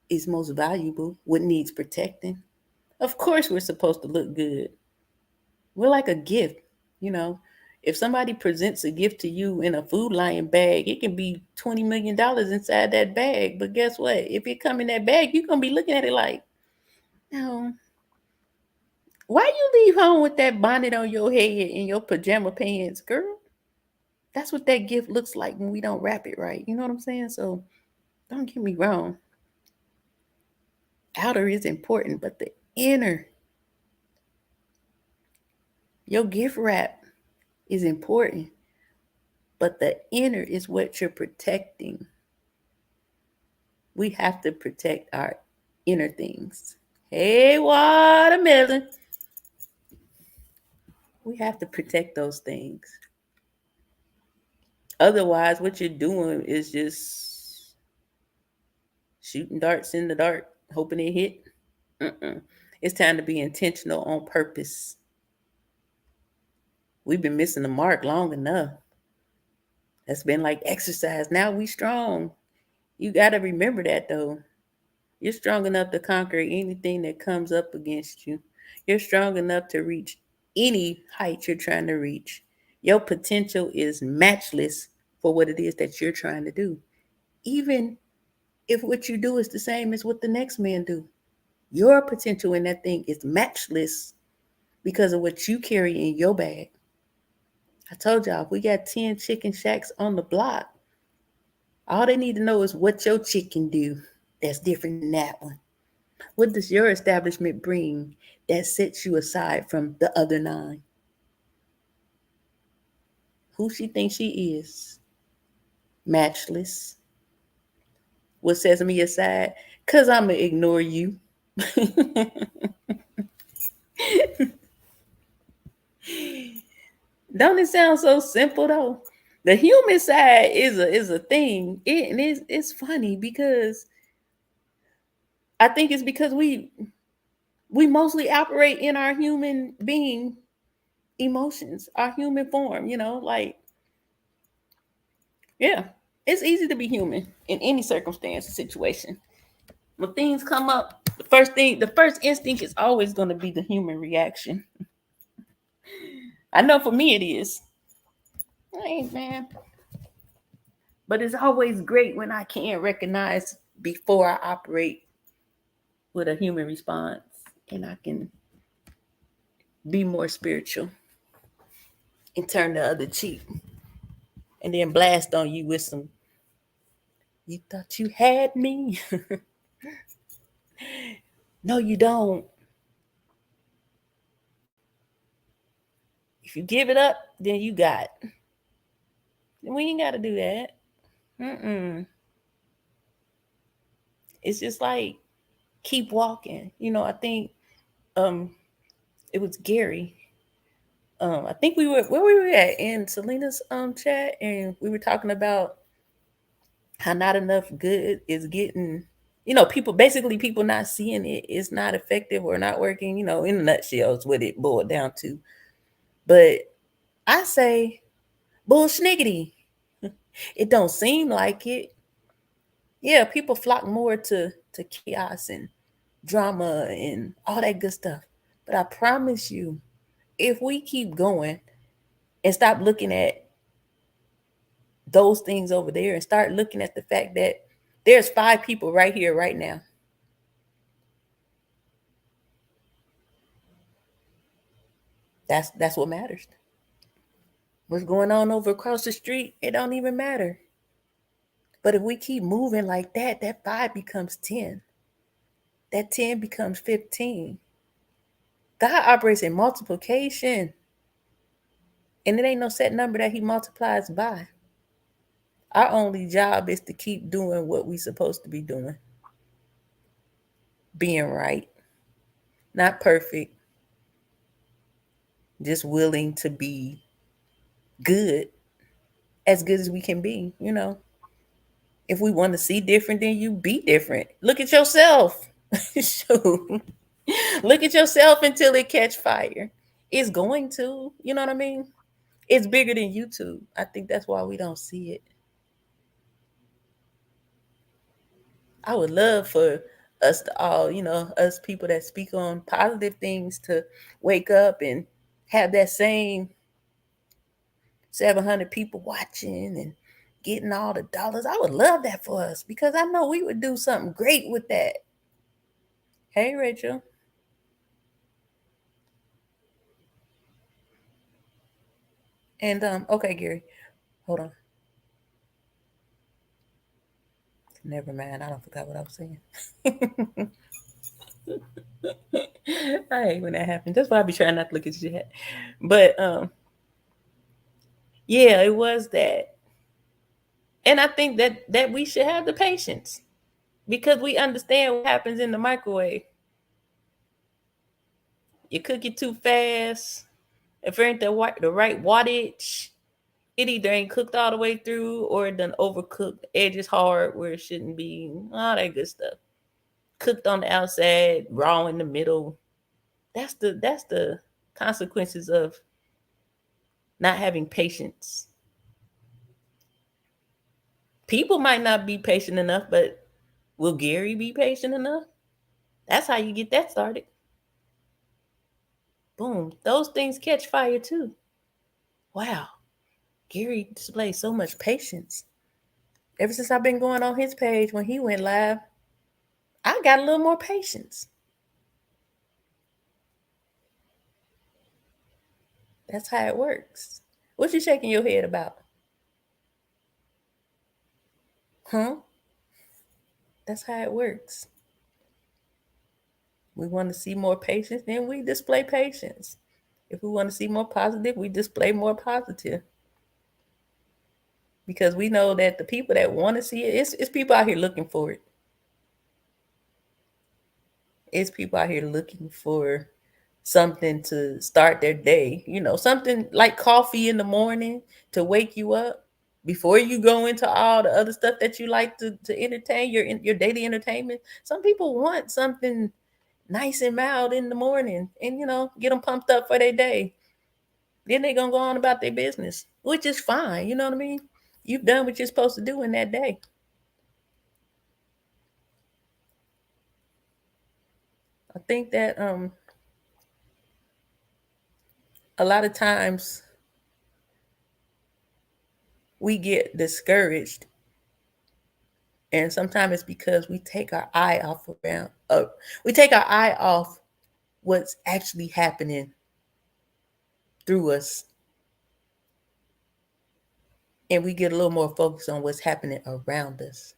is most valuable, what needs protecting. Of course, we're supposed to look good. We're like a gift, you know. If somebody presents a gift to you in a Food Lion bag, it can be $20 million inside that bag. But guess what? If it come in that bag, you're gonna be looking at it like, no. Why you leave home with that bonnet on your head and your pajama pants, girl? That's what that gift looks like when we don't wrap it right. You know what I'm saying? So don't get me wrong. Outer is important, but the inner, your gift wrap, is important, but the inner is what you're protecting. We have to protect our inner things. Hey, watermelon. We have to protect those things. Otherwise, what you're doing is just shooting darts in the dark, hoping it hit. Mm-mm. It's time to be intentional on purpose. We've been missing the mark long enough. That's been like exercise. Now we strong. You got to remember that though. You're strong enough to conquer anything that comes up against you. You're strong enough to reach any height you're trying to reach. Your potential is matchless for what it is that you're trying to do. Even if what you do is the same as what the next man do. Your potential in that thing is matchless because of what you carry in your bag. I told y'all, if we got 10 chicken shacks on the block, all they need to know is what your chicken do that's different than that one. What does your establishment bring that sets you aside from the other nine? Who she thinks she is? Matchless. What sets me aside? Because I'm going to ignore you. Don't it sound so simple though? The human side is a thing. It's funny because I think it's because we mostly operate in our human being emotions, our human form, like yeah, it's easy to be human in any circumstance or situation. When things come up, the first instinct is always going to be the human reaction. I know for me it is. Hey man, but it's always great when I can recognize before I operate with a human response and I can be more spiritual and turn the other cheek and then blast on you with some, you thought you had me. No, you don't. If you give it up, then you got. We ain't got to do that. Mm-mm. It's just like keep walking. I think um it was Gary. I think we were where we were at in Selena's chat, and we were talking about how not enough good is getting. People not seeing it is not effective or not working. In a nutshell, is what it boiled down to. But I say bullshniggity. It don't seem like it. Yeah, people flock more to chaos and drama and all that good stuff. But I promise you, if we keep going and stop looking at those things over there and start looking at the fact that there's 5 people right here, right now. That's what matters. What's going on over across the street, it don't even matter. But if we keep moving like that, that 5 becomes 10. That 10 becomes 15. God operates in multiplication. And it ain't no set number that he multiplies by. Our only job is to keep doing what we supposed to be doing. Being right. Not perfect. Just willing to be good. As good as we can be. If we want to see different, then you be different. Look at yourself. Look at yourself until it catch fire. It's going to, you know what I mean? It's bigger than YouTube. I think that's why we don't see it. I would love for us to all, us people that speak on positive things to wake up and have that same 700 people watching and getting all the dollars. I would love that for us because I know we would do something great with that. Hey, Rachel. And okay, Gary, hold on. Never mind. I don't forgot what I was saying. I hate when that happens. That's why I be trying not to look at your hat. But Yeah, it was that. And I think that we should have the patience because we understand what happens in the microwave. You cook it too fast, if it ain't the right wattage, it either ain't cooked all the way through or it done overcooked. The edge is hard where it shouldn't be. All that good stuff. Cooked on the outside, raw in the middle. That's the consequences of not having patience. People might not be patient enough, but will Gary be patient enough? That's how you get that started. Boom. Those things catch fire too. Wow. Gary displays so much patience. Ever since I've been going on his page when he went live, I got a little more patience. That's how it works. What you shaking your head about? Huh? That's how it works. We want to see more patience, then we display patience. If we want to see more positive, we display more positive. Because we know that the people that want to see it, it's people out here looking for it. It's people out here looking for something to start their day. Something like coffee in the morning to wake you up before you go into all the other stuff that you like to entertain your daily entertainment. Some people want something nice and mild in the morning and get them pumped up for their day. Then they gonna go on about their business, which is fine. You know what I mean? You've done what you're supposed to do in that day. I think that a lot of times we get discouraged, and sometimes it's because we take our eye off around we take our eye off what's actually happening through us, and we get a little more focused on what's happening around us.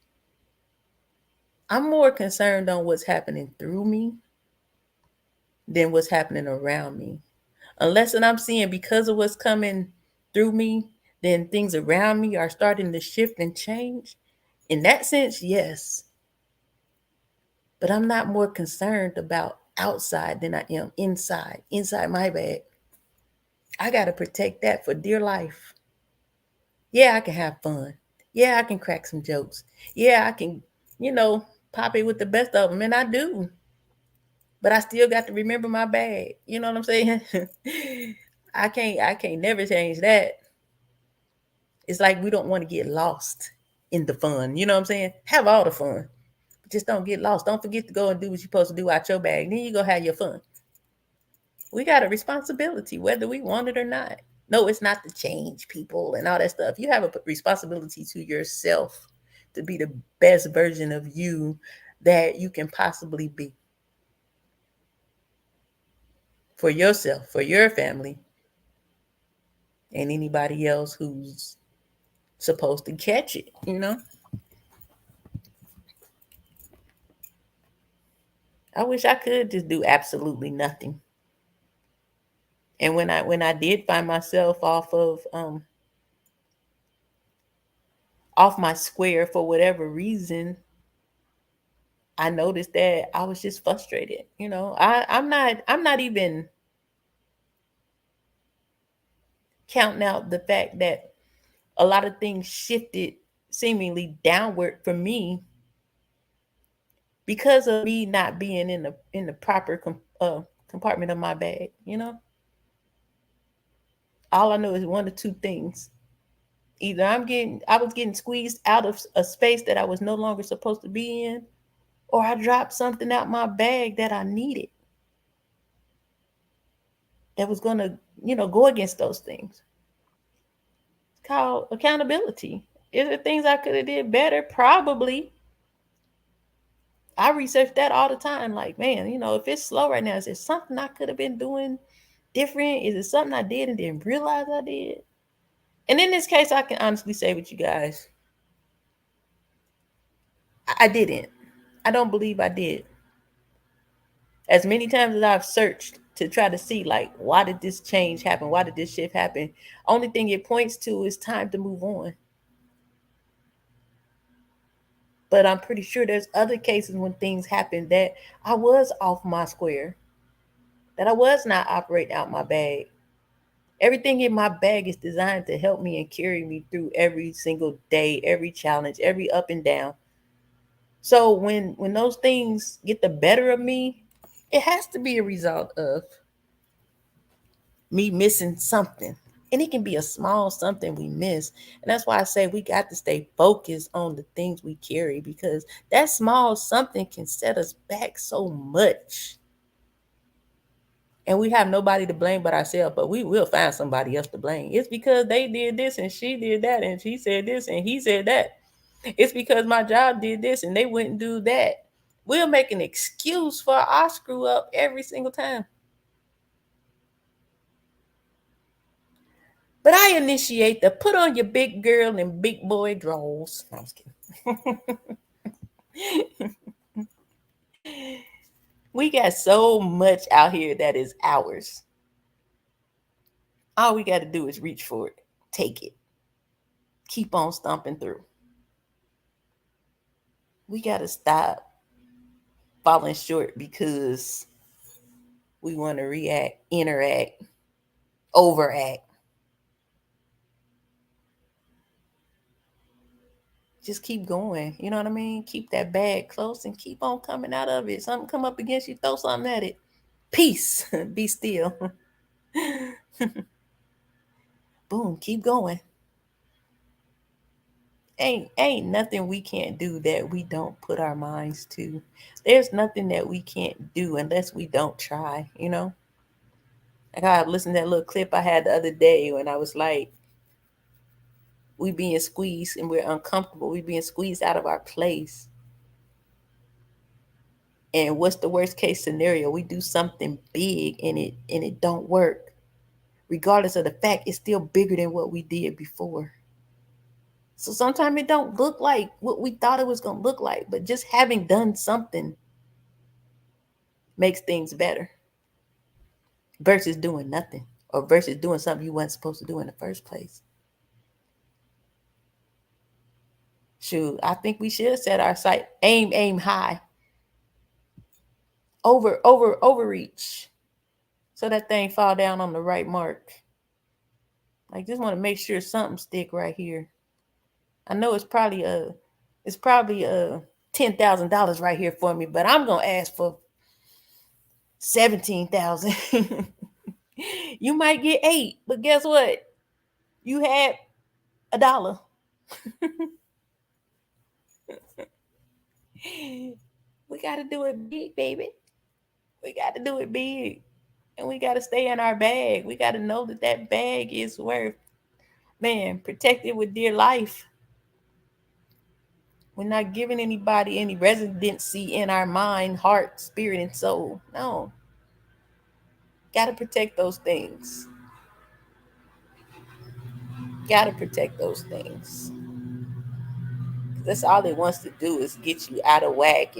I'm more concerned on what's happening through me than what's happening around me. Unless that I'm seeing because of what's coming through me, then things around me are starting to shift and change. In that sense, yes. But I'm not more concerned about outside than I am inside my bag. I got to protect that for dear life. Yeah, I can have fun. Yeah, I can crack some jokes. Yeah, I can, you know, pop it with the best of them. And I do. But I still got to remember my bag. You know what I'm saying? I can't never change that. It's like we don't want to get lost in the fun. You know what I'm saying? Have all the fun. Just don't get lost. Don't forget to go and do what you're supposed to do out your bag. Then you go have your fun. We got a responsibility, whether we want it or not. No, it's not to change people and all that stuff. You have a responsibility to yourself to be the best version of you that you can possibly be for yourself, for your family, and anybody else who's supposed to catch it. I wish I could just do absolutely nothing. And when I did find myself off my square for whatever reason, I noticed that I was just frustrated. I'm not even counting out the fact that a lot of things shifted seemingly downward for me because of me not being in the proper compartment of my bag. All I know is one or two things. Either I was getting squeezed out of a space that I was no longer supposed to be in, or I dropped something out my bag that I needed that was gonna, go against those things. It's called accountability. Is there things I could have did better? Probably. I research that all the time. Like, man, if it's slow right now, is there something I could have been doing different? Is it something I did and didn't realize I did? And in this case, I can honestly say with you guys, I didn't. I don't believe I did. As many times as I've searched to try to see like why did this change happen? Why did this shift happen? Only thing it points to is time to move on. But I'm pretty sure there's other cases when things happen that I was off my square, that I was not operating out my bag. Everything in my bag is designed to help me and carry me through every single day, every challenge, every up and down. So when those things get the better of me, it has to be a result of me missing something. And it can be a small something we miss. And that's why I say we got to stay focused on the things we carry, because that small something can set us back so much. And we have nobody to blame but ourselves, but we will find somebody else to blame. It's because they did this and she did that and she said this and he said that. It's because my job did this and they wouldn't do that. We'll make an excuse for our screw up every single time. But I initiate the put on your big girl and big boy drawers. No, I was kidding. We got so much out here that is ours. All we got to do is reach for it, take it, keep on stomping through. We got to stop falling short because we want to react, interact, overact. Just keep going. You know what I mean? Keep that bag close and keep on coming out of it. Something come up against you, throw something at it. Peace. Be still. Boom. Keep going. Ain't nothing we can't do that we don't put our minds to. There's nothing that we can't do unless we don't try, you know? Like I listened to that little clip I had the other day when I was like, we being squeezed and we're uncomfortable. We being squeezed out of our place. And what's the worst case scenario? We do something big and it don't work. Regardless of the fact, it's still bigger than what we did before. So sometimes it don't look like what we thought it was gonna look like, but just having done something makes things better versus doing nothing or versus doing something you weren't supposed to do in the first place. Shoot, I think we should set our sight, aim high, overreach, so that thing fall down on the right mark. Like just want to make sure something stick right here. I know it's probably $10,000 right here for me, but I'm gonna ask for 17,000. You might get 8, but guess what? You had $1. We got to do it big, baby. We got to do it big. And we got to stay in our bag. We got to know that that bag is worth, man, protected with dear life. We're not giving anybody any residency in our mind, heart, spirit, and soul. No. Got to protect those things. Got to protect those things. That's all it wants to do is get you out of whack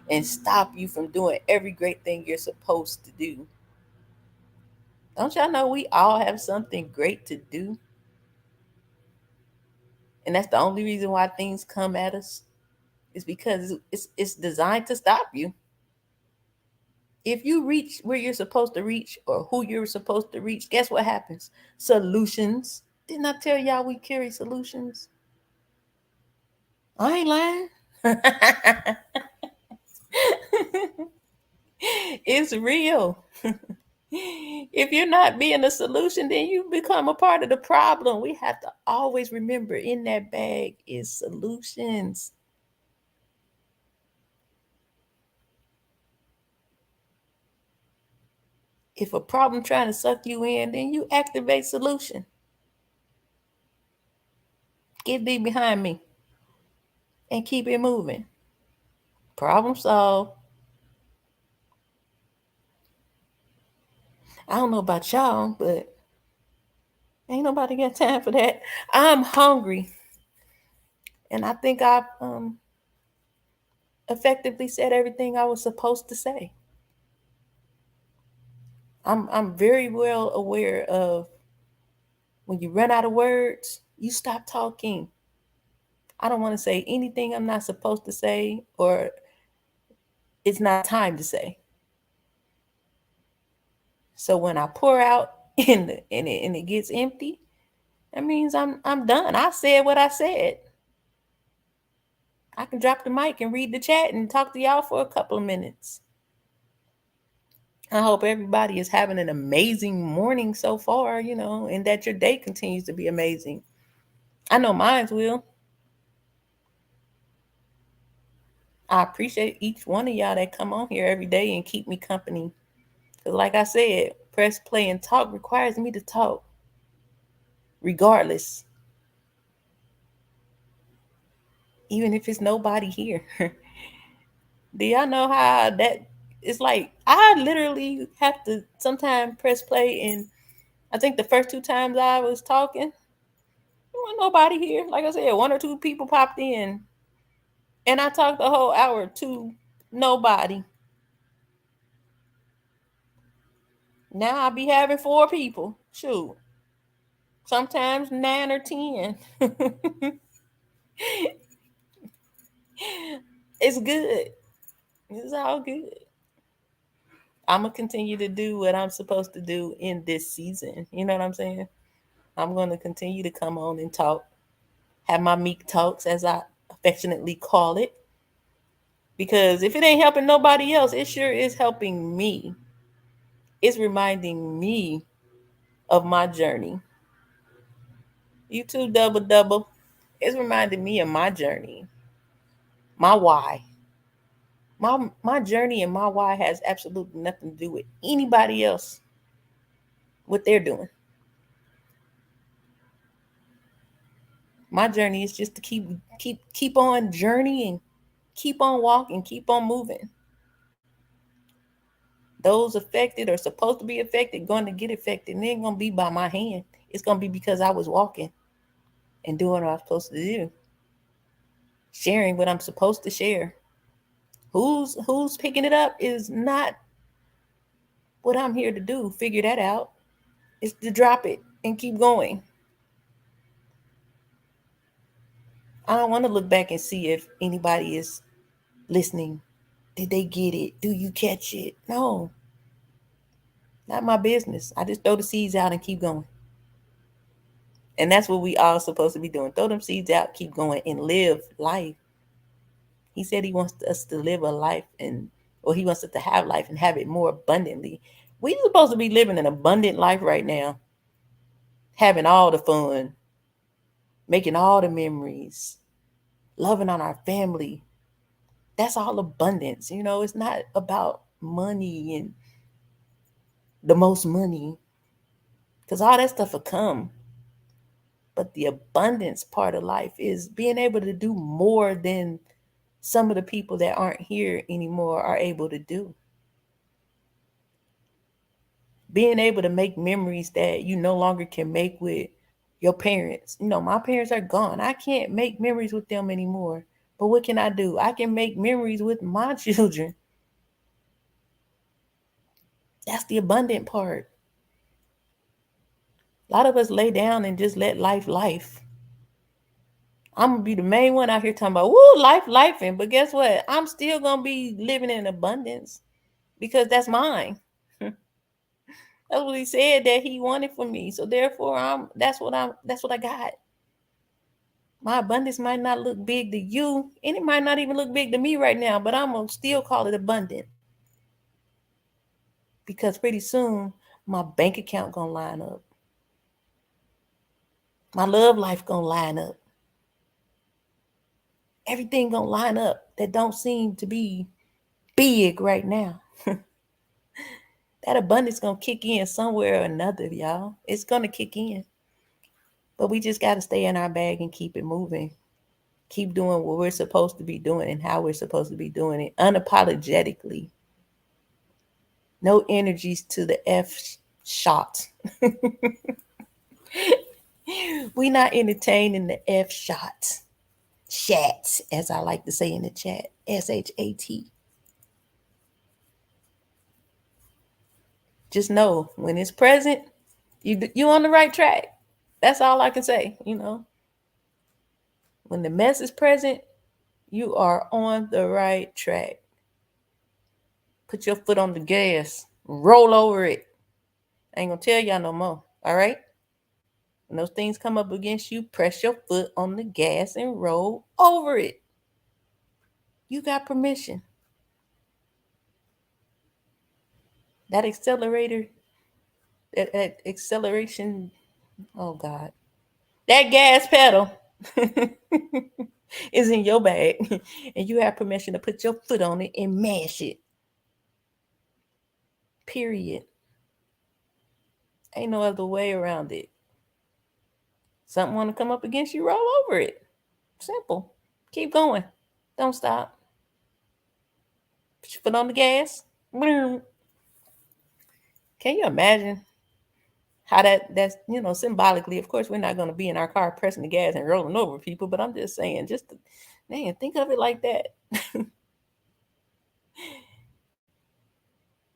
and stop you from doing every great thing you're supposed to do. Don't y'all know we all have something great to do? And that's the only reason why things come at us is because it's designed to stop you. If you reach where you're supposed to reach or who you're supposed to reach, guess what happens? Solutions. Didn't I tell y'all we carry solutions? I ain't lying. It's real. If you're not being a solution, then you become a part of the problem. We have to always remember in that bag is solutions. If a problem trying to suck you in, then you activate solution. Get thee behind me and keep it moving. Problem solved. I don't know about y'all, but ain't nobody got time for that. I'm hungry. And I think I've effectively said everything I was supposed to say. I'm very well aware of when you run out of words, you stop talking. I don't want to say anything I'm not supposed to say or it's not time to say. So when I pour out and it gets empty, that means I'm done. I said what I said. I can drop the mic and read the chat and talk to y'all for a couple of minutes. I hope everybody is having an amazing morning so far, and that your day continues to be amazing. I know mine will. I appreciate each one of y'all that come on here every day and keep me company. Because like I said, press play and talk requires me to talk. Regardless. Even if it's nobody here. Do y'all know how that it's like I literally have to sometimes press play, and I think the first two times I was talking, there wasn't nobody here. Like I said, one or two people popped in. And I talked the whole hour to nobody. Now I'll be having 4 people. Shoot. Sometimes 9 or 10. It's good. It's all good. I'm going to continue to do what I'm supposed to do in this season. You know what I'm saying? I'm going to continue to come on and talk. Have my meek talks, as I affectionately call it. Because if it ain't helping nobody else, it sure is helping me. It's reminding me of my journey. You too, double double. It's reminding me of my journey, my why. My journey and my why has absolutely nothing to do with anybody else, what they're doing. My journey is just to keep on journeying, keep on walking, keep on moving. Those affected or supposed to be affected going to get affected. And it ain't gonna be by my hand. It's gonna be because I was walking and doing what I'm supposed to do, sharing what I'm supposed to share. Who's picking it up is not what I'm here to do. Figure that out. It's to drop it and keep going. I don't want to look back and see if anybody is listening. Did they get it? Do you catch it? No, not my business. I just throw the seeds out and keep going. And that's what we all supposed to be doing. Throw them seeds out, keep going, and live life. He said he wants us to live a life or he wants us to have life and have it more abundantly. We're supposed to be living an abundant life right now. Having all the fun, making all the memories, loving on our family. That's all abundance. It's not about money and the most money, because all that stuff will come. But the abundance part of life is being able to do more than some of the people that aren't here anymore are able to do. Being able to make memories that you no longer can make with your parents. My parents are gone. I can't make memories with them anymore. But what can I do? I can make memories with my children. That's the abundant part. A lot of us lay down and just let life. I'm going to be the main one out here talking about, woo, lifing. But guess what? I'm still going to be living in abundance because that's mine. That's what he said that he wanted for me. So therefore, that's what I got. My abundance might not look big to you, and it might not even look big to me right now, but I'm going to still call it abundant. Because pretty soon, my bank account going to line up. My love life going to line up. Everything going to line up that don't seem to be big right now. That abundance going to kick in somewhere or another, y'all. It's going to kick in. But we just got to stay in our bag and keep it moving. Keep doing what we're supposed to be doing and how we're supposed to be doing it unapologetically. No energies to the F shot. We not entertaining the F shot. Shat, as I like to say in the chat. SHAT. just know when it's present, you on the right track. That's all I can say. When the mess is present, you are on the right track. Put your foot on the gas, roll over it. I ain't gonna tell y'all no more. All right? When those things come up against you, press your foot on the gas and roll over it. You got permission. That accelerator, that acceleration, oh God. That gas pedal is in your bag. And you have permission to put your foot on it and mash it. Period. Ain't no other way around it. Something want to come up against you, roll over it. Simple. Keep going. Don't stop. Put your foot on the gas. Can you imagine how that's symbolically? Of course, we're not going to be in our car pressing the gas and rolling over people, but I'm just saying, man, think of it like that.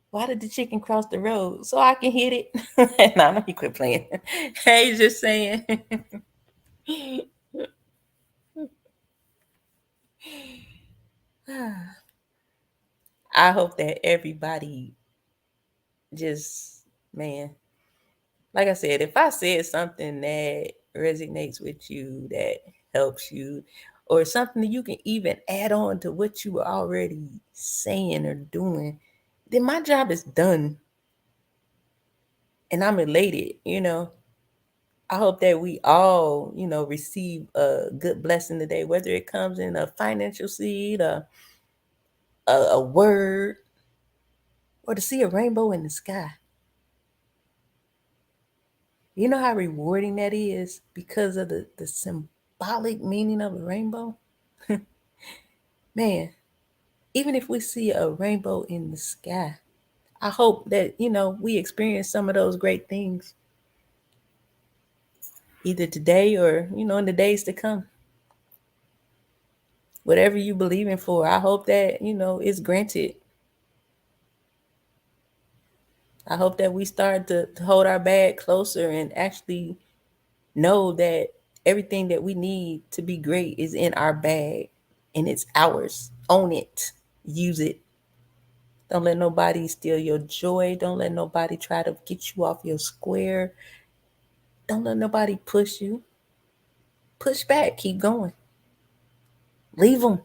Why did the chicken cross the road? So I can hit it. Nah, let me quit playing. Hey, just saying. I hope that everybody just, man, like I said, if I said something that resonates with you, that helps you, or something that you can even add on to what you were already saying or doing, then my job is done. And I'm elated. I hope that we all, receive a good blessing today, whether it comes in a financial seed, a word, or to see a rainbow in the sky. You know how rewarding that is because of the symbolic meaning of a rainbow? Man, even if we see a rainbow in the sky, I hope that, we experience some of those great things either today or, in the days to come. Whatever you believe in for, I hope that, it's granted. I hope that we start to hold our bag closer and actually know that everything that we need to be great is in our bag and it's ours. Own it. Use it. Don't let nobody steal your joy. Don't let nobody try to get you off your square. Don't let nobody push you. Push back. Keep going. Leave them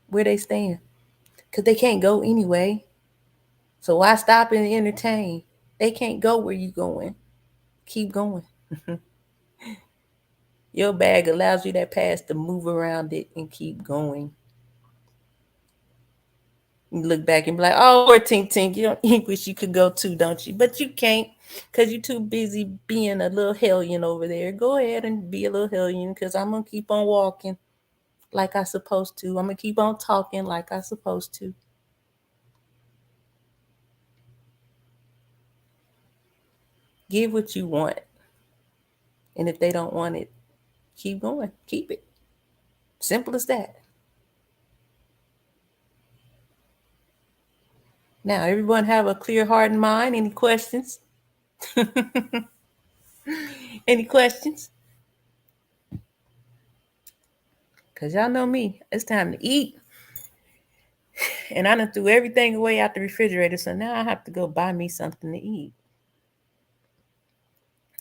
where they stand because they can't go anyway. So why stop and entertain? They can't go where you going. Keep going. Your bag allows you that pass to move around it and keep going. You look back and be like, oh, poor Tink Tink, you wish you could go too, don't you? But you can't because you're too busy being a little hellion over there. Go ahead and be a little hellion because I'm going to keep on walking like I supposed to. I'm going to keep on talking like I supposed to. Give what you want. And if they don't want it, keep going. Keep it. Simple as that. Now, everyone have a clear heart and mind. Any questions? Any questions? Because y'all know me. It's time to eat. And I done threw everything away out the refrigerator. So now I have to go buy me something to eat.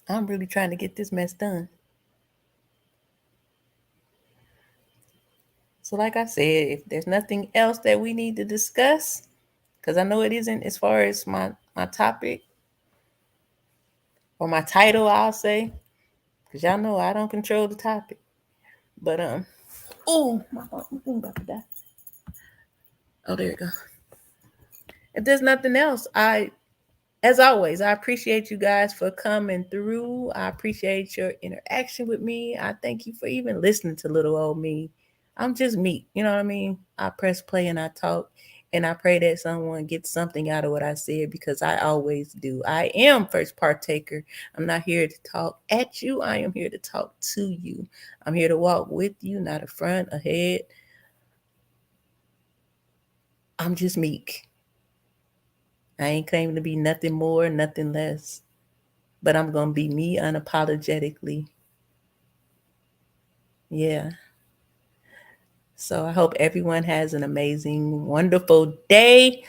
I'm really trying to get this mess done. So like I said, if there's nothing else that we need to discuss, because I know it isn't as far as my topic or my title, I'll say, because y'all know I don't control the topic. But oh, my thing about to die. Oh, there you go. If there's nothing else, as always, I appreciate you guys for coming through. I appreciate your interaction with me. I thank you for even listening to little old me. I'm just me. You know what I mean? I press play and I talk. And I pray that someone gets something out of what I said because I always do. I am first partaker. I'm not here to talk at you. I am here to talk to you. I'm here to walk with you, not a front, ahead. I'm just meek. I ain't claiming to be nothing more, nothing less. But I'm going to be me unapologetically. Yeah. So I hope everyone has an amazing, wonderful day.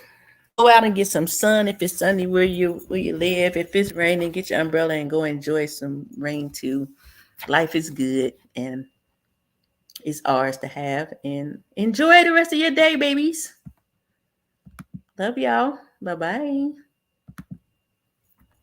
Go out and get some sun if it's sunny where you live. If it's raining, get your umbrella and go enjoy some rain too. Life is good and it's ours to have. And enjoy the rest of your day, babies. Love y'all. Bye bye.